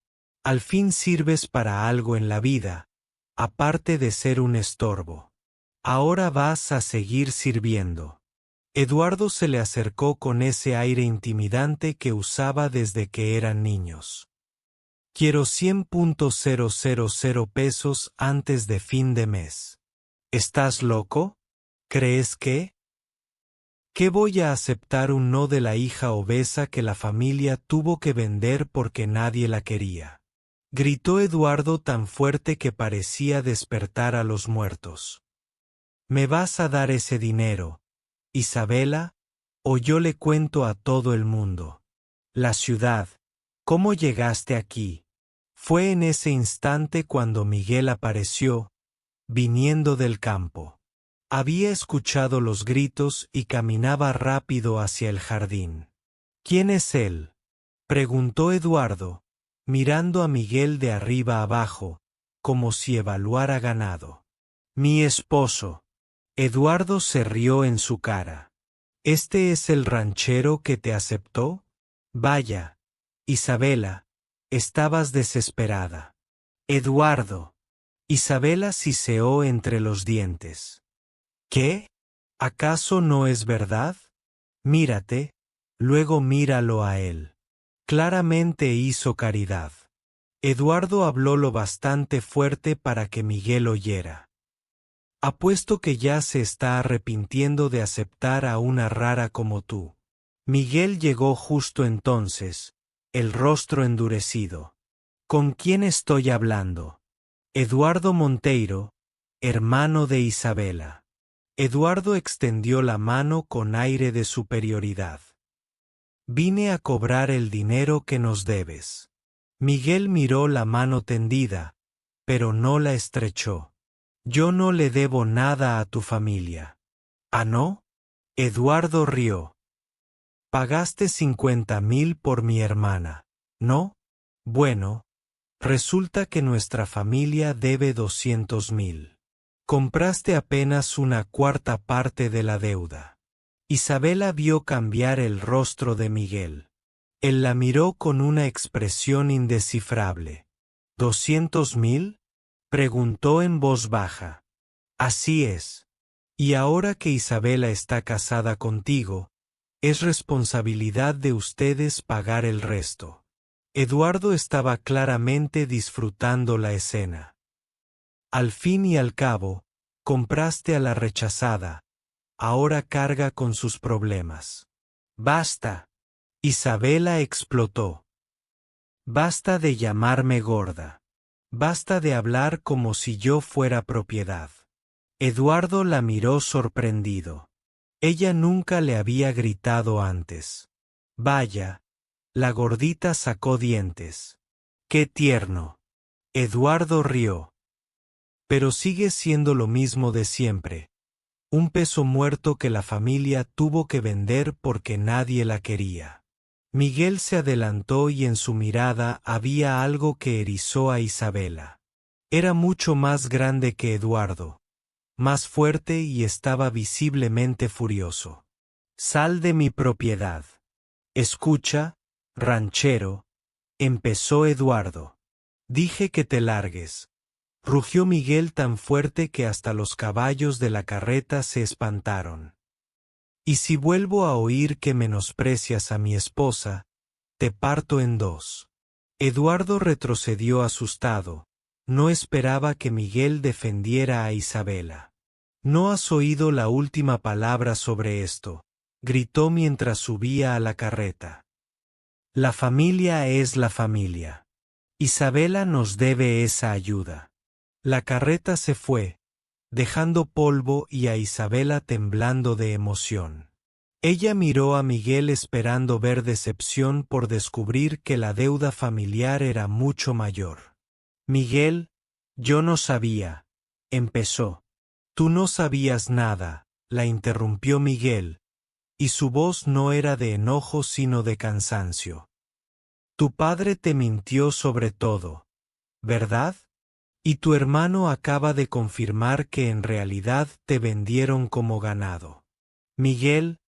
S1: al fin sirves para algo en la vida, aparte de ser un estorbo. Ahora vas a seguir sirviendo». Eduardo se le acercó con ese aire intimidante que usaba desde que eran niños. «Quiero 100.000 pesos antes de fin de mes». «¿Estás loco? ¿Crees que? ¿Que voy a aceptar un no de la hija obesa que la familia tuvo que vender porque nadie la quería?» Gritó Eduardo tan fuerte que parecía despertar a los muertos. «¿Me vas a dar ese dinero, Isabela, o yo le cuento a todo el mundo? La ciudad, ¿cómo llegaste aquí?» Fue en ese instante cuando Miguel apareció, viniendo del campo. Había escuchado los gritos y caminaba rápido hacia el jardín. «¿Quién es él?», preguntó Eduardo, mirando a Miguel de arriba abajo, como si evaluara ganado. «Mi esposo». Eduardo se rió en su cara. «¿Este es el ranchero que te aceptó? Vaya, Isabela, estabas desesperada». «Eduardo». Isabela siseó entre los dientes. «¿Qué? ¿Acaso no es verdad? Mírate, luego míralo a él». Claramente hizo caridad. Eduardo habló lo bastante fuerte para que Miguel oyera. «Apuesto que ya se está arrepintiendo de aceptar a una rara como tú». Miguel llegó justo entonces, el rostro endurecido. «¿Con quién estoy hablando?» «Eduardo Monteiro, hermano de Isabela». Eduardo extendió la mano con aire de superioridad. «Vine a cobrar el dinero que nos debes». Miguel miró la mano tendida, pero no la estrechó. «Yo no le debo nada a tu familia». «¿Ah, no?». Eduardo rió. «Pagaste 50.000 por mi hermana, ¿no? Bueno, resulta que nuestra familia debe 200.000. Compraste apenas una cuarta parte de la deuda». Isabela vio cambiar el rostro de Miguel. Él la miró con una expresión indescifrable. «¿200.000?», preguntó en voz baja. «Así es. Y ahora que Isabela está casada contigo, Es responsabilidad de ustedes pagar el resto. Eduardo estaba claramente disfrutando la escena. Al fin y al cabo, compraste a la rechazada. Ahora carga con sus problemas. Basta. Isabela explotó. Basta de llamarme gorda. Basta de hablar como si yo fuera propiedad. Eduardo la miró sorprendido. Ella nunca le había gritado antes. Vaya. La gordita sacó dientes. ¡Qué tierno! Eduardo rió. Pero sigue siendo lo mismo de siempre. Un peso muerto que la familia tuvo que vender porque nadie la quería. Miguel se adelantó y en su mirada había algo que erizó a Isabela. Era mucho más grande que Eduardo, más fuerte y estaba visiblemente furioso. Sal de mi propiedad. Escucha, ranchero, empezó Eduardo. Dije que te largues. Rugió Miguel tan fuerte que hasta los caballos de la carreta se espantaron. Y si vuelvo a oír que menosprecias a mi esposa, te parto en dos. Eduardo retrocedió asustado. No esperaba que Miguel defendiera a Isabela. ¿No has oído la última palabra sobre esto?, gritó mientras subía a la carreta. La familia es la familia. Isabela nos debe esa ayuda. La carreta se fue, dejando polvo y a Isabela temblando de emoción. Ella miró a Miguel esperando ver decepción por descubrir que la deuda familiar era mucho mayor. Miguel, yo no sabía, empezó. Tú no sabías nada, la interrumpió Miguel, y su voz no era de enojo sino de cansancio. Tu padre te mintió sobre todo, ¿verdad? Y tu hermano acaba de confirmar que en realidad te vendieron como ganado. Miguel,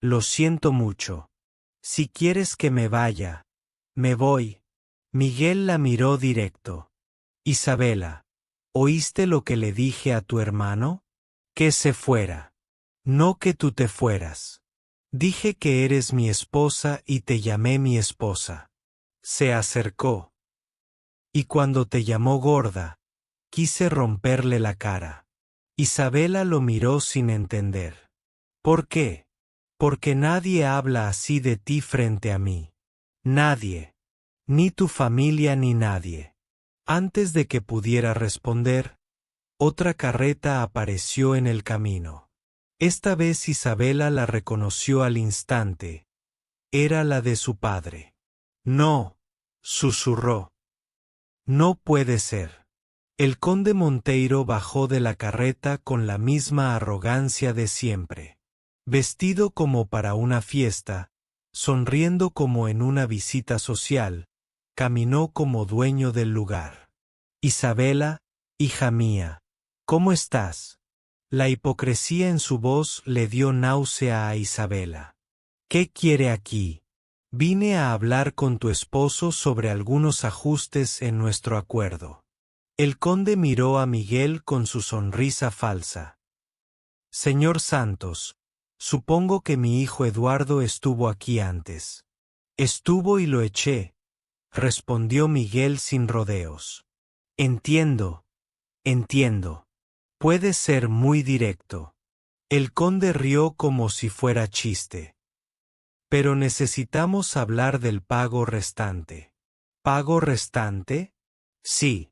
S1: lo siento mucho. Si quieres que me vaya, me voy. Miguel la miró directo. Isabela, ¿oíste lo que le dije a tu hermano? Que se fuera. No que tú te fueras. Dije que eres mi esposa y te llamé mi esposa. Se acercó. Y cuando te llamó gorda, quise romperle la cara. Isabela lo miró sin entender. ¿Por qué? Porque nadie habla así de ti frente a mí. Nadie. Ni tu familia ni nadie. Antes de que pudiera responder, otra carreta apareció en el camino. Esta vez Isabela la reconoció al instante. Era la de su padre. No, susurró. No puede ser. El conde Monteiro bajó de la carreta con la misma arrogancia de siempre. Vestido como para una fiesta, sonriendo como en una visita social, caminó como dueño del lugar. Isabela, hija mía, ¿cómo estás? La hipocresía en su voz le dio náusea a Isabela. ¿Qué quiere aquí? Vine a hablar con tu esposo sobre algunos ajustes en nuestro acuerdo. El conde miró a Miguel con su sonrisa falsa. Señor Santos, supongo que mi hijo Eduardo estuvo aquí antes. Estuvo y lo eché, respondió Miguel sin rodeos. Entiendo. Puede ser muy directo. El conde rió como si fuera chiste. Pero necesitamos hablar del pago restante. ¿Pago restante? Sí.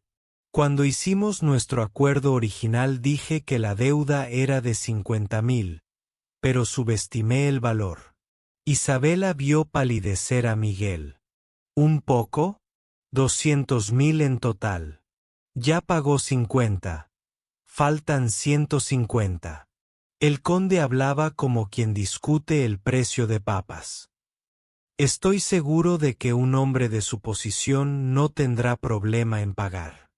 S1: Cuando hicimos nuestro acuerdo original dije que la deuda era de 50,000, pero subestimé el valor. Isabela vio palidecer a Miguel. ¿Un poco? 200,000 en total. Ya pagó 50. Faltan 150. El conde hablaba como quien discute el precio de papas. Estoy seguro de que un hombre de su posición no tendrá problema en pagar.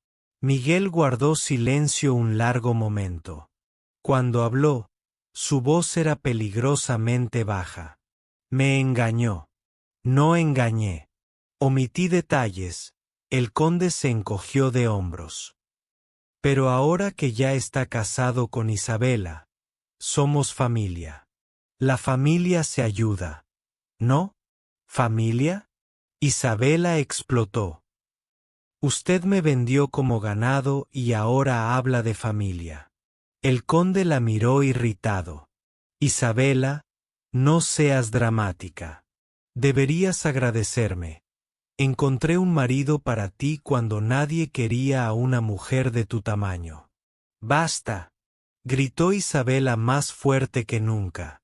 S1: Miguel guardó silencio un largo momento. Cuando habló, su voz era peligrosamente baja. Me engañó. No engañé. Omití detalles. El conde se encogió de hombros. Pero ahora que ya está casado con Isabela, somos familia. La familia se ayuda. ¿No? ¿Familia? Isabela explotó. Usted me vendió como ganado y ahora habla de familia. El conde la miró irritado. Isabela, no seas dramática. Deberías agradecerme. Encontré un marido para ti cuando nadie quería a una mujer de tu tamaño. Basta, gritó Isabela más fuerte que nunca.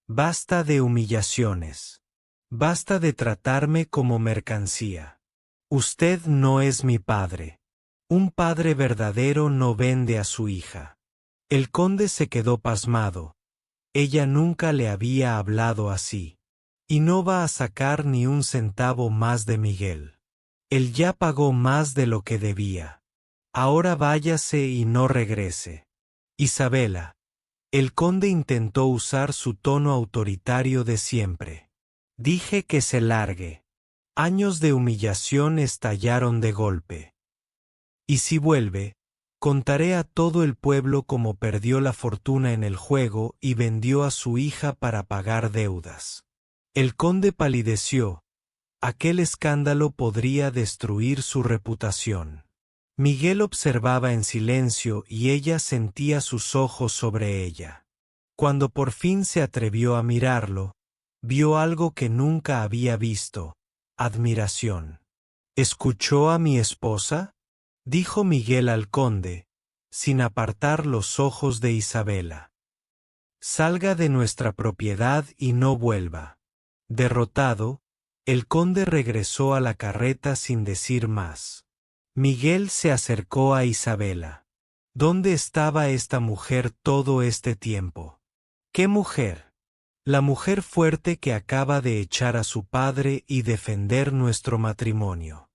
S1: Basta de humillaciones. Basta de tratarme como mercancía. Usted no es mi padre. Un padre verdadero no vende a su hija. El conde se quedó pasmado. Ella nunca le había hablado así. Y no va a sacar ni un centavo más de Miguel. Él ya pagó más de lo que debía. Ahora váyase y no regrese. Isabela. El conde intentó usar su tono autoritario de siempre. Dije que se largue. Años de humillación estallaron de golpe. Y si vuelve, contaré a todo el pueblo cómo perdió la fortuna en el juego y vendió a su hija para pagar deudas. El conde palideció. Aquel escándalo podría destruir su reputación. Miguel observaba en silencio y ella sentía sus ojos sobre ella. Cuando por fin se atrevió a mirarlo, vio algo que nunca había visto: admiración. ¿Escuchó a mi esposa?, dijo Miguel al conde, sin apartar los ojos de Isabela. Salga de nuestra propiedad y no vuelva. Derrotado, el conde regresó a la carreta sin decir más. Miguel se acercó a Isabela. ¿Dónde estaba esta mujer todo este tiempo? ¿Qué mujer? La mujer fuerte que acaba de echar a su padre y defender nuestro matrimonio.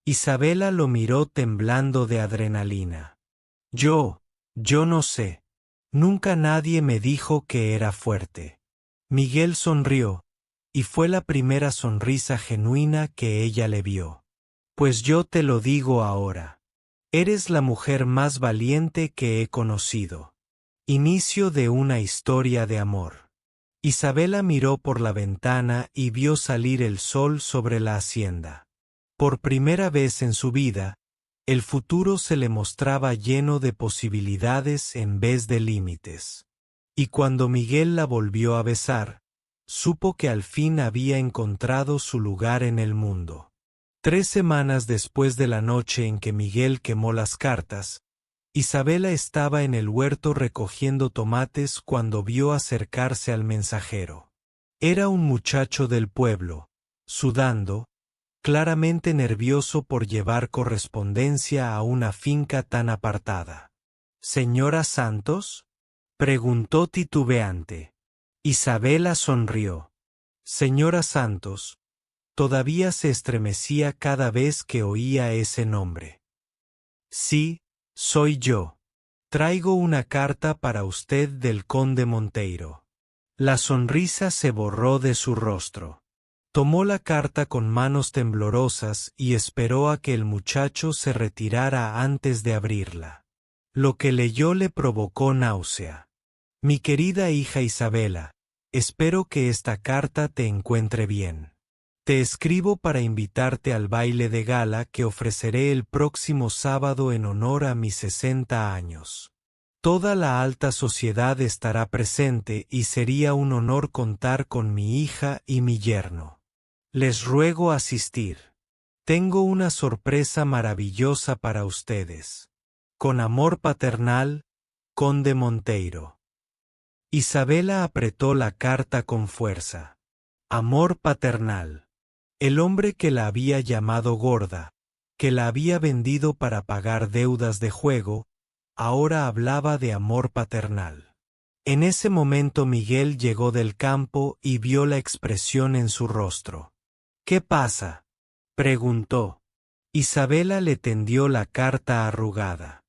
S1: Isabela lo miró temblando de adrenalina. Yo no sé. Nunca nadie me dijo que era fuerte. Miguel sonrió, y fue la primera sonrisa genuina que ella le vio. Pues yo te lo digo ahora. Eres la mujer más valiente que he conocido. Inicio de una historia de amor. Isabela miró por la ventana y vio salir el sol sobre la hacienda. Por primera vez en su vida, el futuro se le mostraba lleno de posibilidades en vez de límites. Y cuando Miguel la volvió a besar, supo que al fin había encontrado su lugar en el mundo. 3 semanas después de la noche en que Miguel quemó las cartas, Isabela estaba en el huerto recogiendo tomates cuando vio acercarse al mensajero. Era un muchacho del pueblo, sudando, claramente nervioso por llevar correspondencia a una finca tan apartada. ¿Señora Santos?, preguntó titubeante. Isabela sonrió. Señora Santos. Todavía se estremecía cada vez que oía ese nombre. Sí, soy yo. Traigo una carta para usted del conde Monteiro. La sonrisa se borró de su rostro. Tomó la carta con manos temblorosas y esperó a que el muchacho se retirara antes de abrirla. Lo que leyó le provocó náusea. Mi querida hija Isabela, espero que esta carta te encuentre bien. Te escribo para invitarte al baile de gala que ofreceré el próximo sábado en honor a mis 60 años. Toda la alta sociedad estará presente y sería un honor contar con mi hija y mi yerno. Les ruego asistir. Tengo una sorpresa maravillosa para ustedes. Con amor paternal, Conde Monteiro. Isabela apretó la carta con fuerza. Amor paternal. El hombre que la había llamado gorda, que la había vendido para pagar deudas de juego, ahora hablaba de amor paternal. En ese momento Miguel llegó del campo y vio la expresión en su rostro. ¿Qué pasa?, preguntó. Isabela le tendió la carta arrugada.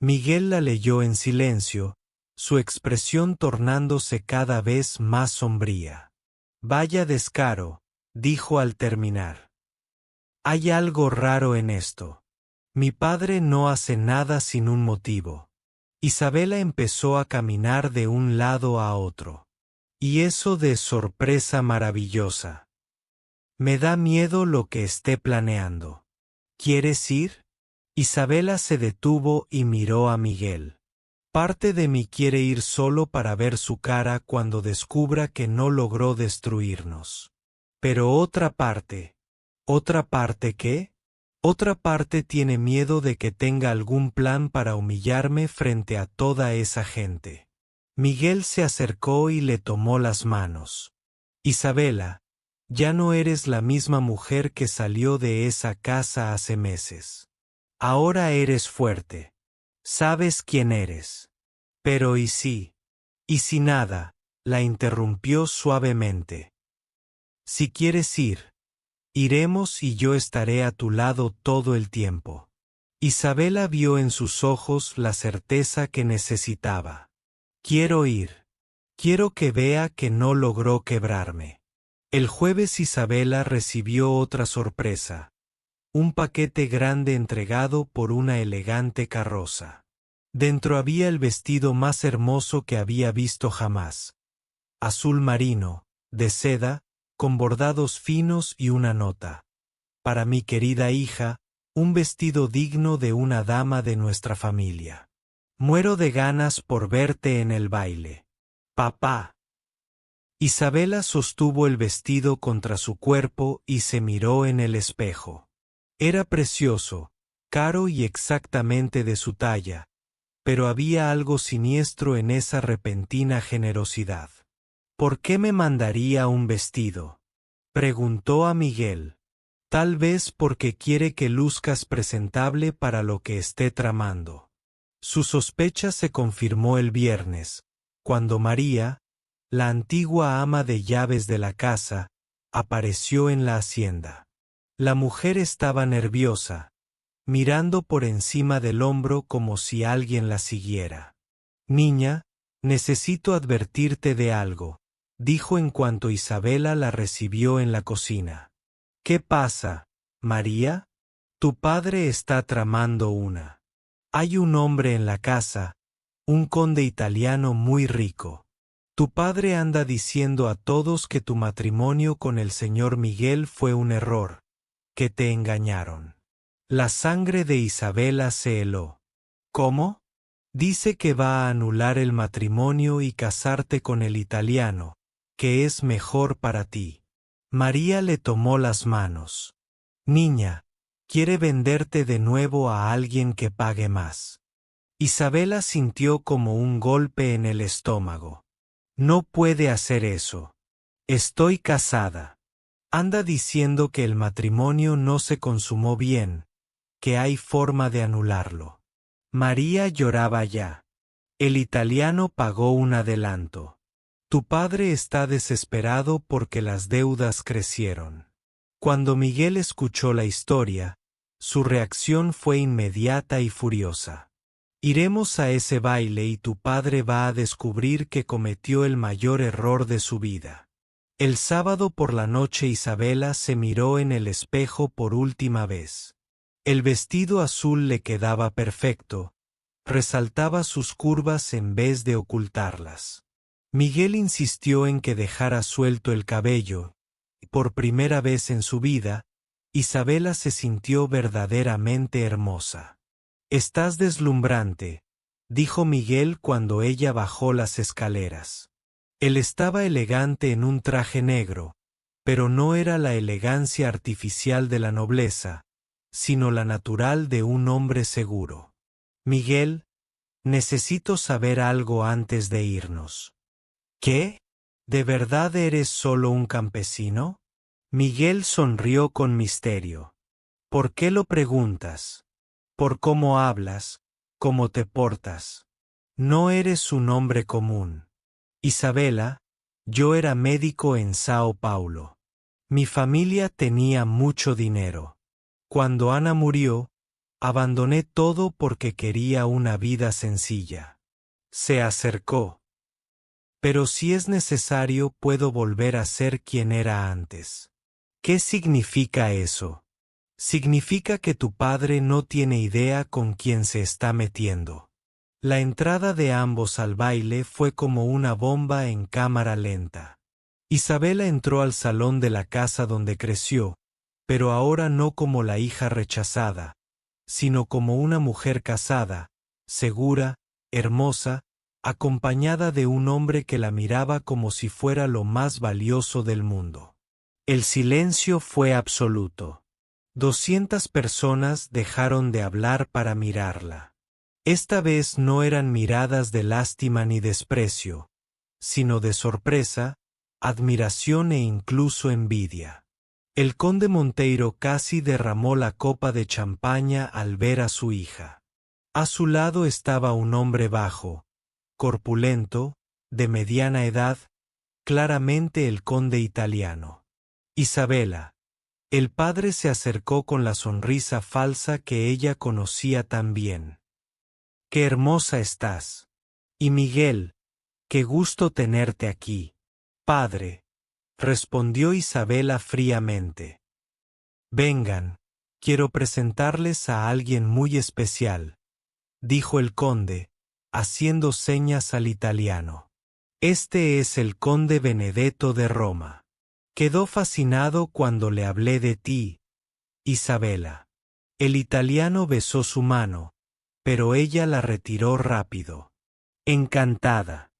S1: Miguel la leyó en silencio, su expresión tornándose cada vez más sombría. Vaya descaro, dijo al terminar. Hay algo raro en esto. Mi padre no hace nada sin un motivo. Isabela empezó a caminar de un lado a otro. Y eso de sorpresa maravillosa. Me da miedo lo que esté planeando. ¿Quieres ir? Isabela se detuvo y miró a Miguel. Parte de mí quiere ir solo para ver su cara cuando descubra que no logró destruirnos. Pero ¿otra parte qué? Otra parte tiene miedo de que tenga algún plan para humillarme frente a toda esa gente. Miguel se acercó y le tomó las manos. Isabela, ya no eres la misma mujer que salió de esa casa hace meses. Ahora eres fuerte. Sabes quién eres. Pero ¿y si? ¿Y si nada? La interrumpió suavemente. Si quieres ir, iremos y yo estaré a tu lado todo el tiempo. Isabela vio en sus ojos la certeza que necesitaba. Quiero ir. Quiero que vea que no logró quebrarme. El jueves Isabela recibió otra sorpresa. Un paquete grande entregado por una elegante carroza. Dentro había el vestido más hermoso que había visto jamás. Azul marino, de seda, con bordados finos y una nota. Para mi querida hija, un vestido digno de una dama de nuestra familia. Muero de ganas por verte en el baile. Papá. Isabela sostuvo el vestido contra su cuerpo y se miró en el espejo. Era precioso, caro y exactamente de su talla, pero había algo siniestro en esa repentina generosidad. ¿Por qué me mandaría un vestido? Preguntó a Miguel. Tal vez porque quiere que luzcas presentable para lo que esté tramando. Su sospecha se confirmó el viernes, cuando María, la antigua ama de llaves de la casa, apareció en la hacienda. La mujer estaba nerviosa, mirando por encima del hombro como si alguien la siguiera. Niña, necesito advertirte de algo, dijo en cuanto Isabela la recibió en la cocina. ¿Qué pasa, María? Tu padre está tramando una. Hay un hombre en la casa, un conde italiano muy rico. Tu padre anda diciendo a todos que tu matrimonio con el señor Miguel fue un error, que te engañaron. La sangre de Isabela se heló. ¿Cómo? Dice que va a anular el matrimonio y casarte con el italiano, que es mejor para ti. María le tomó las manos. Niña, quiere venderte de nuevo a alguien que pague más. Isabela sintió como un golpe en el estómago. No puede hacer eso. Estoy casada. Anda diciendo que el matrimonio no se consumó bien, que hay forma de anularlo. María lloraba ya. El italiano pagó un adelanto. Tu padre está desesperado porque las deudas crecieron. Cuando Miguel escuchó la historia, su reacción fue inmediata y furiosa. Iremos a ese baile y tu padre va a descubrir que cometió el mayor error de su vida. El sábado por la noche Isabela se miró en el espejo por última vez. El vestido azul le quedaba perfecto, resaltaba sus curvas en vez de ocultarlas. Miguel insistió en que dejara suelto el cabello, y por primera vez en su vida, Isabela se sintió verdaderamente hermosa. Estás deslumbrante, dijo Miguel cuando ella bajó las escaleras. Él estaba elegante en un traje negro, pero no era la elegancia artificial de la nobleza, sino la natural de un hombre seguro. Miguel, necesito saber algo antes de irnos. ¿Qué? ¿De verdad eres solo un campesino? Miguel sonrió con misterio. ¿Por qué lo preguntas? Por cómo hablas, cómo te portas. No eres un hombre común. Isabela, yo era médico en Sao Paulo. Mi familia tenía mucho dinero. Cuando Ana murió, abandoné todo porque quería una vida sencilla. Se acercó. Pero si es necesario puedo volver a ser quien era antes. ¿Qué significa eso? Significa que tu padre no tiene idea con quién se está metiendo. La entrada de ambos al baile fue como una bomba en cámara lenta. Isabela entró al salón de la casa donde creció, pero ahora no como la hija rechazada, sino como una mujer casada, segura, hermosa, acompañada de un hombre que la miraba como si fuera lo más valioso del mundo. El silencio fue absoluto. 200 personas dejaron de hablar para mirarla. Esta vez no eran miradas de lástima ni desprecio, sino de sorpresa, admiración e incluso envidia. El conde Monteiro casi derramó la copa de champaña al ver a su hija. A su lado estaba un hombre bajo, corpulento, de mediana edad, claramente el conde italiano. Isabela. El padre se acercó con la sonrisa falsa que ella conocía tan bien. ¡Qué hermosa estás! Y Miguel, qué gusto tenerte aquí. Padre, respondió Isabela fríamente. Vengan, quiero presentarles a alguien muy especial, dijo el conde, haciendo señas al italiano. Este es el conde Benedetto de Roma. Quedó fascinado cuando le hablé de ti, Isabela. El italiano besó su mano, pero ella la retiró rápido. Encantada.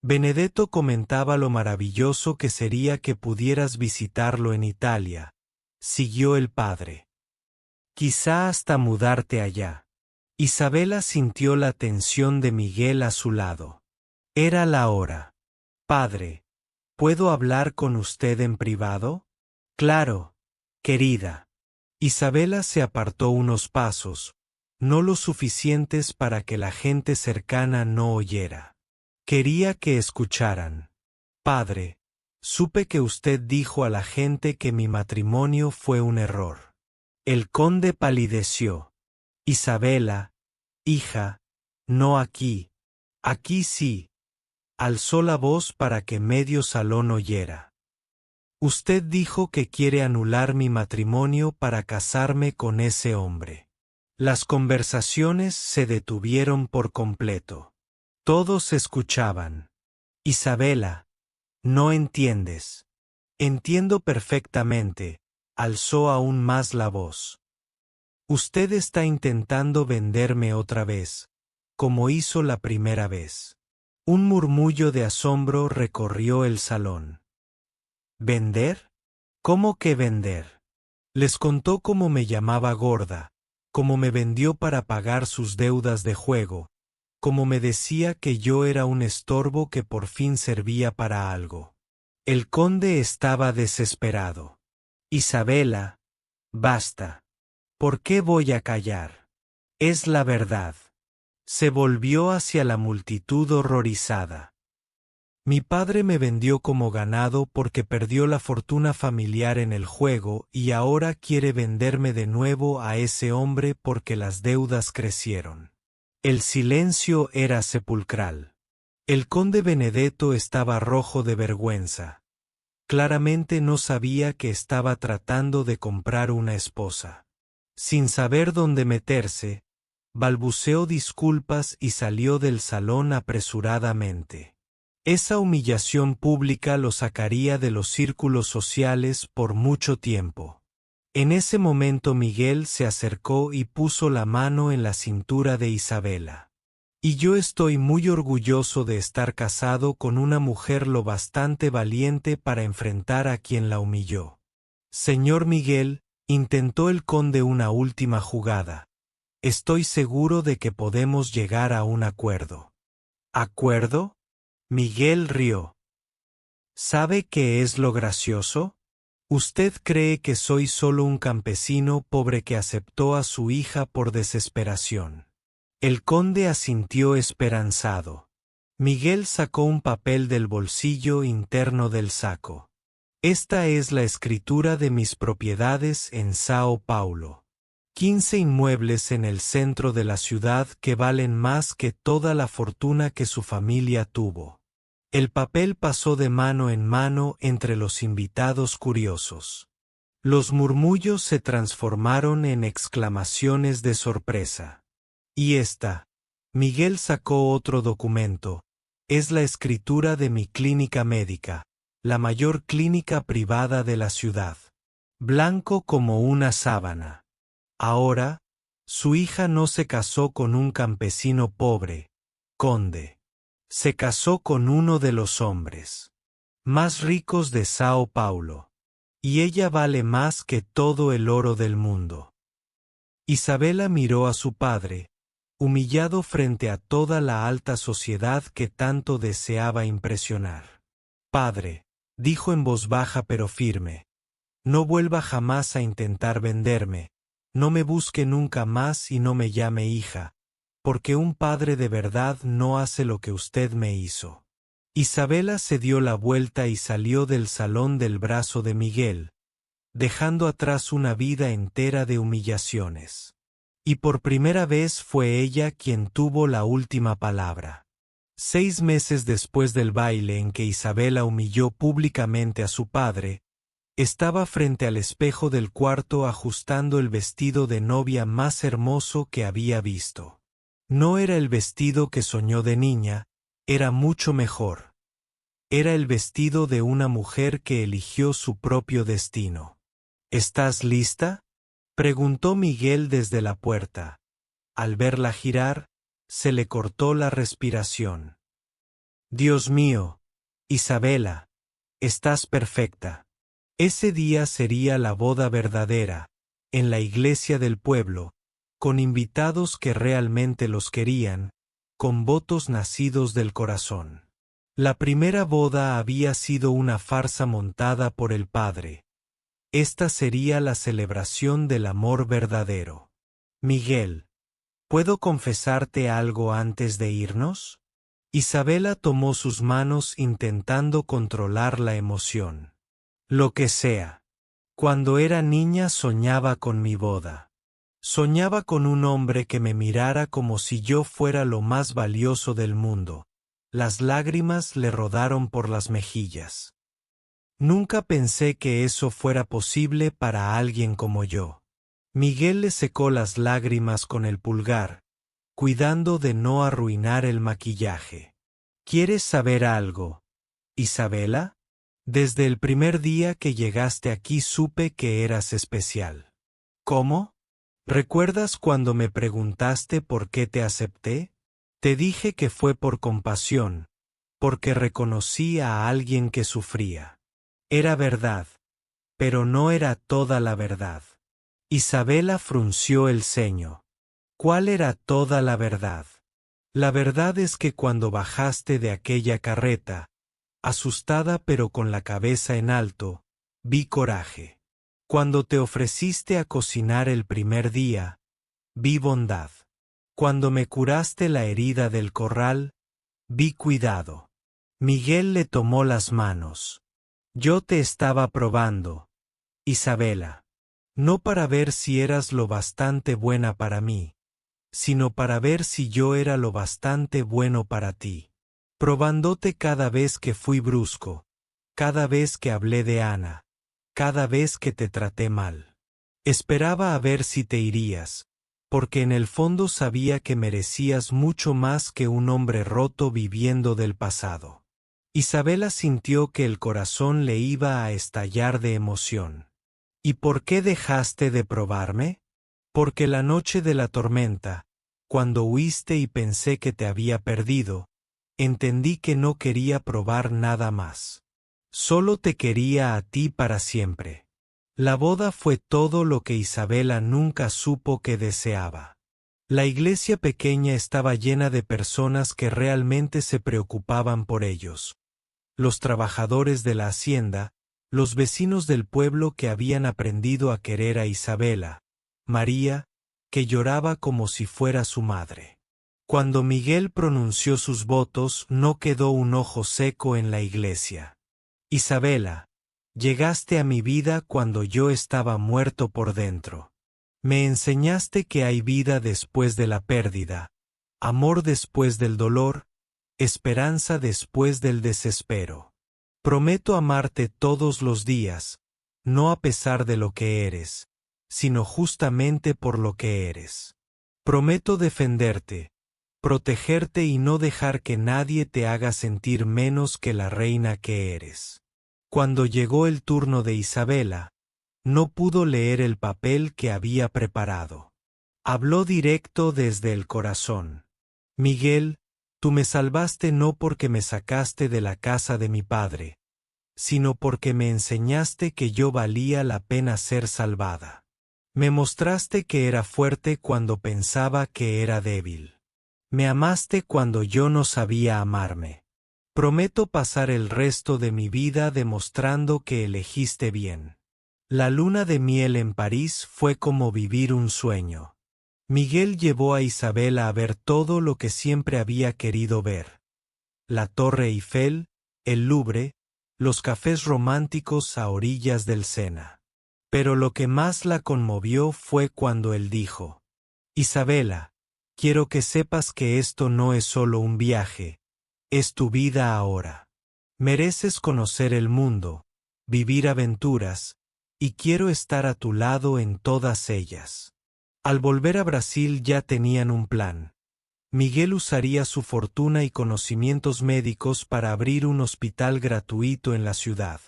S1: Benedetto comentaba lo maravilloso que sería que pudieras visitarlo en Italia, siguió el padre. Quizá hasta mudarte allá. Isabela sintió la tensión de Miguel a su lado. Era la hora. Padre, ¿puedo hablar con usted en privado? Claro, querida. Isabela se apartó unos pasos, no lo suficientes para que la gente cercana no oyera. Quería que escucharan. Padre, supe que usted dijo a la gente que mi matrimonio fue un error. El conde palideció. Isabela, hija, no aquí. Aquí sí. Alzó la voz para que medio salón oyera. Usted dijo que quiere anular mi matrimonio para casarme con ese hombre. Las conversaciones se detuvieron por completo. Todos escuchaban. Isabela, no entiendes. Entiendo perfectamente, alzó aún más la voz. Usted está intentando venderme otra vez, como hizo la primera vez. Un murmullo de asombro recorrió el salón. ¿Vender? ¿Cómo que vender? Les contó cómo me llamaba gorda, cómo me vendió para pagar sus deudas de juego, como me decía que yo era un estorbo que por fin servía para algo. El conde estaba desesperado. Isabela, basta. ¿Por qué voy a callar? Es la verdad. Se volvió hacia la multitud horrorizada. Mi padre me vendió como ganado porque perdió la fortuna familiar en el juego y ahora quiere venderme de nuevo a ese hombre porque las deudas crecieron. El silencio era sepulcral. El conde Benedetto estaba rojo de vergüenza. Claramente no sabía que estaba tratando de comprar una esposa. Sin saber dónde meterse, balbuceó disculpas y salió del salón apresuradamente. Esa humillación pública lo sacaría de los círculos sociales por mucho tiempo. En ese momento Miguel se acercó y puso la mano en la cintura de Isabela. Y yo estoy muy orgulloso de estar casado con una mujer lo bastante valiente para enfrentar a quien la humilló. Señor Miguel, intentó el conde una última jugada. Estoy seguro de que podemos llegar a un acuerdo. ¿Acuerdo? Miguel rió. ¿Sabe qué es lo gracioso? Usted cree que soy solo un campesino pobre que aceptó a su hija por desesperación. El conde asintió esperanzado. Miguel sacó un papel del bolsillo interno del saco. Esta es la escritura de mis propiedades en Sao Paulo. 15 inmuebles en el centro de la ciudad que valen más que toda la fortuna que su familia tuvo. El papel pasó de mano en mano entre los invitados curiosos. Los murmullos se transformaron en exclamaciones de sorpresa. ¿Y esta? Miguel sacó otro documento. Es la escritura de mi clínica médica, la mayor clínica privada de la ciudad. Blanco como una sábana. Ahora, su hija no se casó con un campesino pobre, conde. Se casó con uno de los hombres más ricos de Sao Paulo. Y ella vale más que todo el oro del mundo. Isabela miró a su padre, humillado frente a toda la alta sociedad que tanto deseaba impresionar. Padre, dijo en voz baja pero firme, no vuelva jamás a intentar venderme, no me busque nunca más y no me llame hija, porque un padre de verdad no hace lo que usted me hizo. Isabela se dio la vuelta y salió del salón del brazo de Miguel, dejando atrás una vida entera de humillaciones. Y por primera vez fue ella quien tuvo la última palabra. 6 meses después del baile en que Isabela humilló públicamente a su padre, estaba frente al espejo del cuarto ajustando el vestido de novia más hermoso que había visto. No era el vestido que soñó de niña, era mucho mejor. Era el vestido de una mujer que eligió su propio destino. ¿Estás lista?, preguntó Miguel desde la puerta. Al verla girar, se le cortó la respiración. Dios mío, Isabela, estás perfecta. Ese día sería la boda verdadera, en la iglesia del pueblo, con invitados que realmente los querían, con votos nacidos del corazón. La primera boda había sido una farsa montada por el padre. Esta sería la celebración del amor verdadero. Miguel, ¿puedo confesarte algo antes de irnos? Isabela tomó sus manos intentando controlar la emoción. Lo que sea. Cuando era niña soñaba con mi boda. Soñaba con un hombre que me mirara como si yo fuera lo más valioso del mundo. Las lágrimas le rodaron por las mejillas. Nunca pensé que eso fuera posible para alguien como yo. Miguel le secó las lágrimas con el pulgar, cuidando de no arruinar el maquillaje. ¿Quieres saber algo, Isabela? Desde el primer día que llegaste aquí supe que eras especial. ¿Cómo? ¿Recuerdas cuando me preguntaste por qué te acepté? Te dije que fue por compasión, porque reconocí a alguien que sufría. Era verdad, pero no era toda la verdad. Isabela frunció el ceño. ¿Cuál era toda la verdad? La verdad es que cuando bajaste de aquella carreta, asustada pero con la cabeza en alto, vi coraje. Cuando te ofreciste a cocinar el primer día, vi bondad. Cuando me curaste la herida del corral, vi cuidado. Miguel le tomó las manos. Yo te estaba probando, Isabela. No para ver si eras lo bastante buena para mí, sino para ver si yo era lo bastante bueno para ti. Probándote cada vez que fui brusco, cada vez que hablé de Ana, cada vez que te traté mal. Esperaba a ver si te irías, porque en el fondo sabía que merecías mucho más que un hombre roto viviendo del pasado. Isabela sintió que el corazón le iba a estallar de emoción. ¿Y por qué dejaste de probarme? Porque la noche de la tormenta, cuando huiste y pensé que te había perdido, entendí que no quería probar nada más. Solo te quería a ti para siempre. La boda fue todo lo que Isabela nunca supo que deseaba. La iglesia pequeña estaba llena de personas que realmente se preocupaban por ellos. Los trabajadores de la hacienda, los vecinos del pueblo que habían aprendido a querer a Isabela, María, que lloraba como si fuera su madre. Cuando Miguel pronunció sus votos no quedó un ojo seco en la iglesia. Isabela, llegaste a mi vida cuando yo estaba muerto por dentro. Me enseñaste que hay vida después de la pérdida, amor después del dolor, esperanza después del desespero. Prometo amarte todos los días, no a pesar de lo que eres, sino justamente por lo que eres. Prometo defenderte, protegerte y no dejar que nadie te haga sentir menos que la reina que eres. Cuando llegó el turno de Isabela, no pudo leer el papel que había preparado. Habló directo desde el corazón. Miguel, tú me salvaste no porque me sacaste de la casa de mi padre, sino porque me enseñaste que yo valía la pena ser salvada. Me mostraste que era fuerte cuando pensaba que era débil. Me amaste cuando yo no sabía amarme. Prometo pasar el resto de mi vida demostrando que elegiste bien. La luna de miel en París fue como vivir un sueño. Miguel llevó a Isabela a ver todo lo que siempre había querido ver. La Torre Eiffel, el Louvre, los cafés románticos a orillas del Sena. Pero lo que más la conmovió fue cuando él dijo: Isabela, quiero que sepas que esto no es solo un viaje, es tu vida ahora. Mereces conocer el mundo, vivir aventuras, y quiero estar a tu lado en todas ellas. Al volver a Brasil ya tenían un plan. Miguel usaría su fortuna y conocimientos médicos para abrir un hospital gratuito en la ciudad.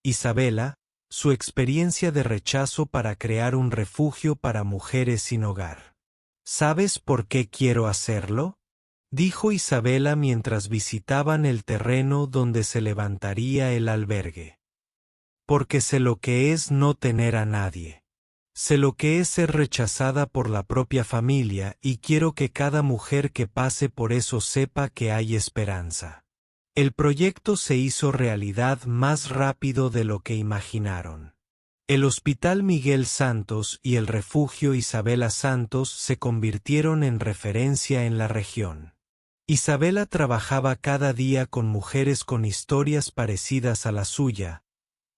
S1: Isabela, su experiencia de rechazo para crear un refugio para mujeres sin hogar. ¿Sabes por qué quiero hacerlo?, dijo Isabela mientras visitaban el terreno donde se levantaría el albergue. Porque sé lo que es no tener a nadie. Sé lo que es ser rechazada por la propia familia y quiero que cada mujer que pase por eso sepa que hay esperanza. El proyecto se hizo realidad más rápido de lo que imaginaron. El Hospital Miguel Santos y el Refugio Isabela Santos se convirtieron en referencia en la región. Isabela trabajaba cada día con mujeres con historias parecidas a la suya,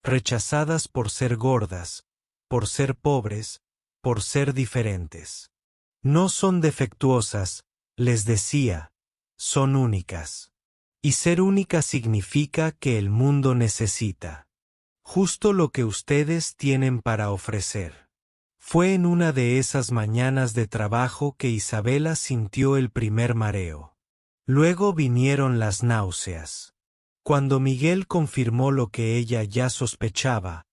S1: rechazadas por ser gordas, por ser pobres, por ser diferentes. No son defectuosas, les decía, son únicas. Y ser única significa que el mundo necesita justo lo que ustedes tienen para ofrecer. Fue en una de esas mañanas de trabajo que Isabela sintió el primer mareo. Luego vinieron las náuseas. Cuando Miguel confirmó lo que ella ya sospechaba,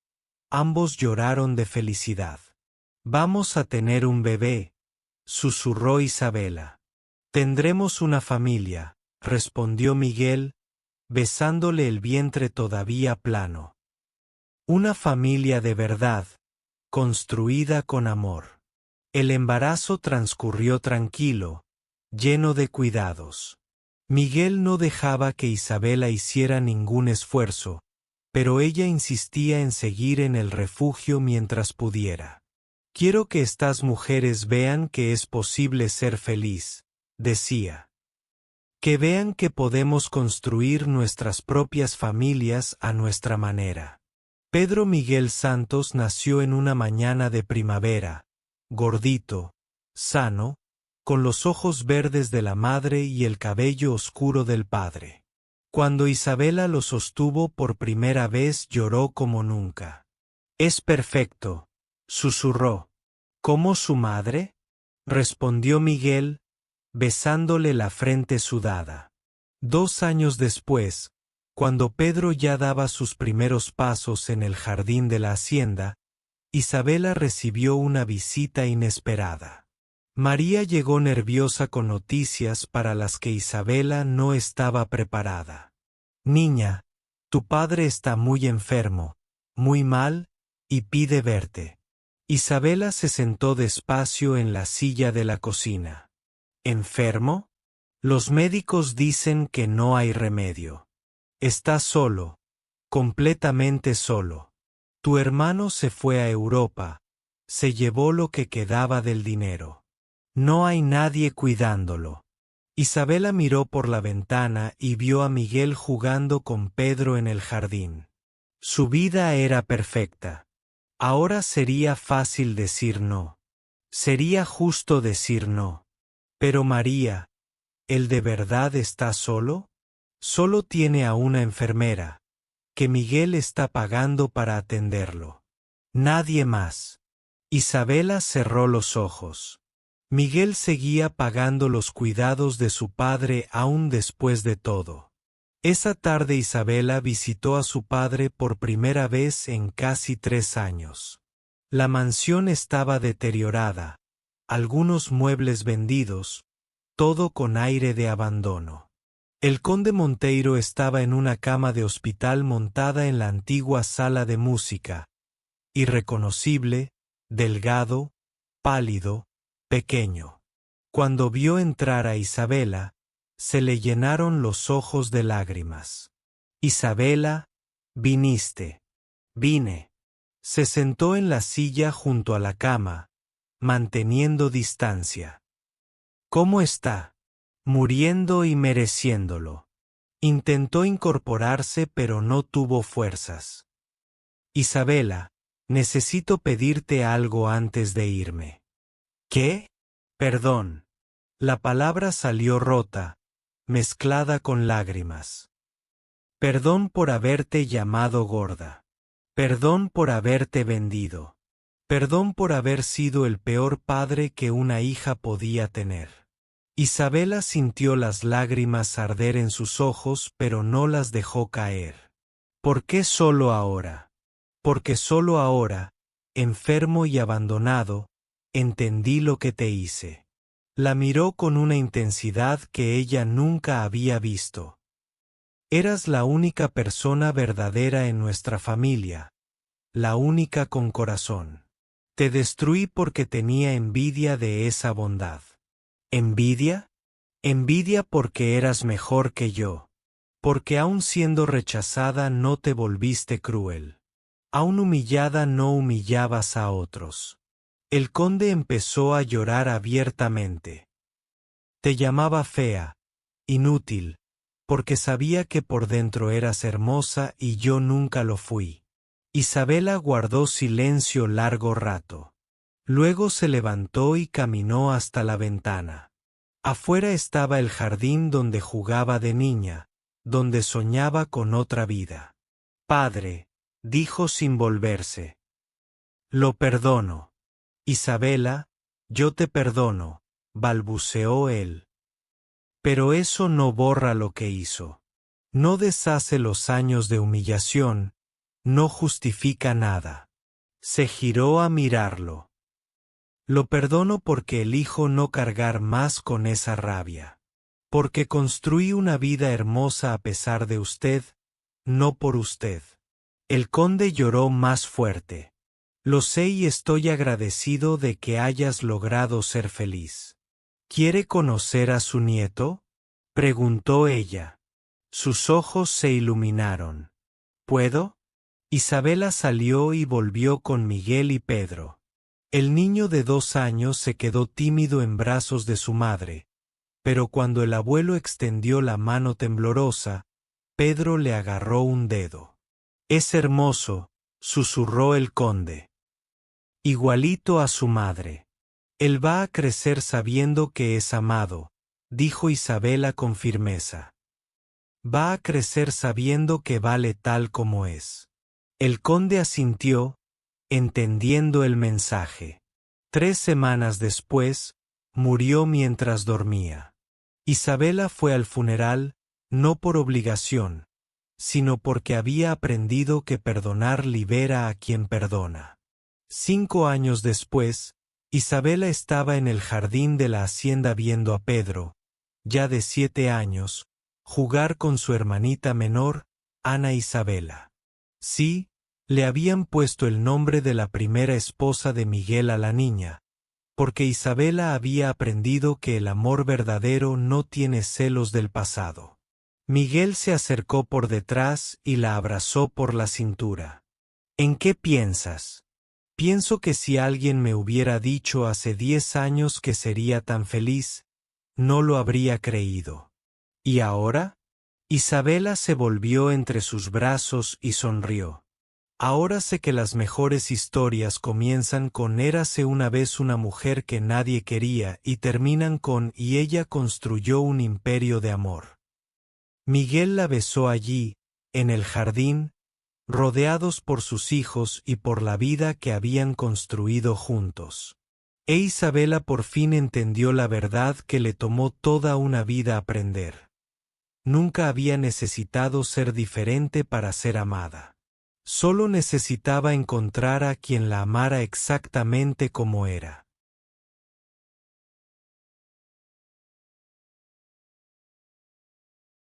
S1: ambos lloraron de felicidad. Vamos a tener un bebé, susurró Isabela. Tendremos una familia, respondió Miguel, besándole el vientre todavía plano. Una familia de verdad, construida con amor. El embarazo transcurrió tranquilo, lleno de cuidados. Miguel no dejaba que Isabela hiciera ningún esfuerzo, pero ella insistía en seguir en el refugio mientras pudiera. Quiero que estas mujeres vean que es posible ser feliz, decía. Que vean que podemos construir nuestras propias familias a nuestra manera. Pedro Miguel Santos nació en una mañana de primavera, gordito, sano, con los ojos verdes de la madre y el cabello oscuro del padre. Cuando Isabela lo sostuvo por primera vez lloró como nunca. «Es perfecto», susurró. «¿Cómo su madre?», respondió Miguel, besándole la frente sudada. 2 años después, cuando Pedro ya daba sus primeros pasos en el jardín de la hacienda, Isabela recibió una visita inesperada. María llegó nerviosa con noticias para las que Isabela no estaba preparada. «Niña, tu padre está muy enfermo, muy mal, y pide verte». Isabela se sentó despacio en la silla de la cocina. «¿Enfermo? Los médicos dicen que no hay remedio. Está solo, completamente solo. Tu hermano se fue a Europa, se llevó lo que quedaba del dinero. No hay nadie cuidándolo». Isabela miró por la ventana y vio a Miguel jugando con Pedro en el jardín. Su vida era perfecta. Ahora sería fácil decir no. Sería justo decir no. Pero María, ¿él de verdad está solo? Solo tiene a una enfermera, que Miguel está pagando para atenderlo. Nadie más. Isabela cerró los ojos. Miguel seguía pagando los cuidados de su padre aún después de todo. Esa tarde Isabela visitó a su padre por primera vez en casi 3 años. La mansión estaba deteriorada, algunos muebles vendidos, todo con aire de abandono. El conde Monteiro estaba en una cama de hospital montada en la antigua sala de música, irreconocible, delgado, pálido, pequeño. Cuando vio entrar a Isabela, se le llenaron los ojos de lágrimas. Isabela, viniste. Vine. Se sentó en la silla junto a la cama, manteniendo distancia. ¿Cómo está? Muriendo y mereciéndolo. Intentó incorporarse pero no tuvo fuerzas. Isabela, necesito pedirte algo antes de irme. ¿Qué? Perdón. La palabra salió rota, mezclada con lágrimas. Perdón por haberte llamado gorda. Perdón por haberte vendido. Perdón por haber sido el peor padre que una hija podía tener. Isabela sintió las lágrimas arder en sus ojos, pero no las dejó caer. ¿Por qué solo ahora? Porque solo ahora, enfermo y abandonado, entendí lo que te hice. La miró con una intensidad que ella nunca había visto. Eras la única persona verdadera en nuestra familia, la única con corazón. Te destruí porque tenía envidia de esa bondad. ¿Envidia? Envidia porque eras mejor que yo. Porque aun siendo rechazada no te volviste cruel. Aun humillada no humillabas a otros. El conde empezó a llorar abiertamente. Te llamaba fea, inútil, porque sabía que por dentro eras hermosa y yo nunca lo fui. Isabela guardó silencio largo rato. Luego se levantó y caminó hasta la ventana. Afuera estaba el jardín donde jugaba de niña, donde soñaba con otra vida. Padre, dijo sin volverse. Lo perdono. Isabela, yo te perdono, balbuceó él. Pero eso no borra lo que hizo. No deshace los años de humillación, no justifica nada. Se giró a mirarlo. Lo perdono porque elijo no cargar más con esa rabia. Porque construí una vida hermosa a pesar de usted, no por usted. El conde lloró más fuerte. Lo sé y estoy agradecido de que hayas logrado ser feliz. ¿Quiere conocer a su nieto? Preguntó ella. Sus ojos se iluminaron. ¿Puedo? Isabela salió y volvió con Miguel y Pedro. El niño de 2 años se quedó tímido en brazos de su madre, pero cuando el abuelo extendió la mano temblorosa, Pedro le agarró un dedo. Es hermoso, susurró el conde. Igualito a su madre. Él va a crecer sabiendo que es amado, dijo Isabela con firmeza. Va a crecer sabiendo que vale tal como es. El conde asintió, entendiendo el mensaje. 3 semanas después, murió mientras dormía. Isabela fue al funeral, no por obligación, sino porque había aprendido que perdonar libera a quien perdona. 5 años después, Isabela estaba en el jardín de la hacienda viendo a Pedro, ya de 7 años, jugar con su hermanita menor, Ana Isabela. Sí, le habían puesto el nombre de la primera esposa de Miguel a la niña, porque Isabela había aprendido que el amor verdadero no tiene celos del pasado. Miguel se acercó por detrás y la abrazó por la cintura. ¿En qué piensas? Pienso que si alguien me hubiera dicho hace 10 años que sería tan feliz, no lo habría creído. ¿Y ahora? Isabela se volvió entre sus brazos y sonrió. Ahora sé que las mejores historias comienzan con érase una vez una mujer que nadie quería y terminan con y ella construyó un imperio de amor. Miguel la besó allí, en el jardín, rodeados por sus hijos y por la vida que habían construido juntos. E Isabela por fin entendió la verdad que le tomó toda una vida aprender. Nunca había necesitado ser diferente para ser amada. Solo necesitaba encontrar a quien la amara exactamente como era.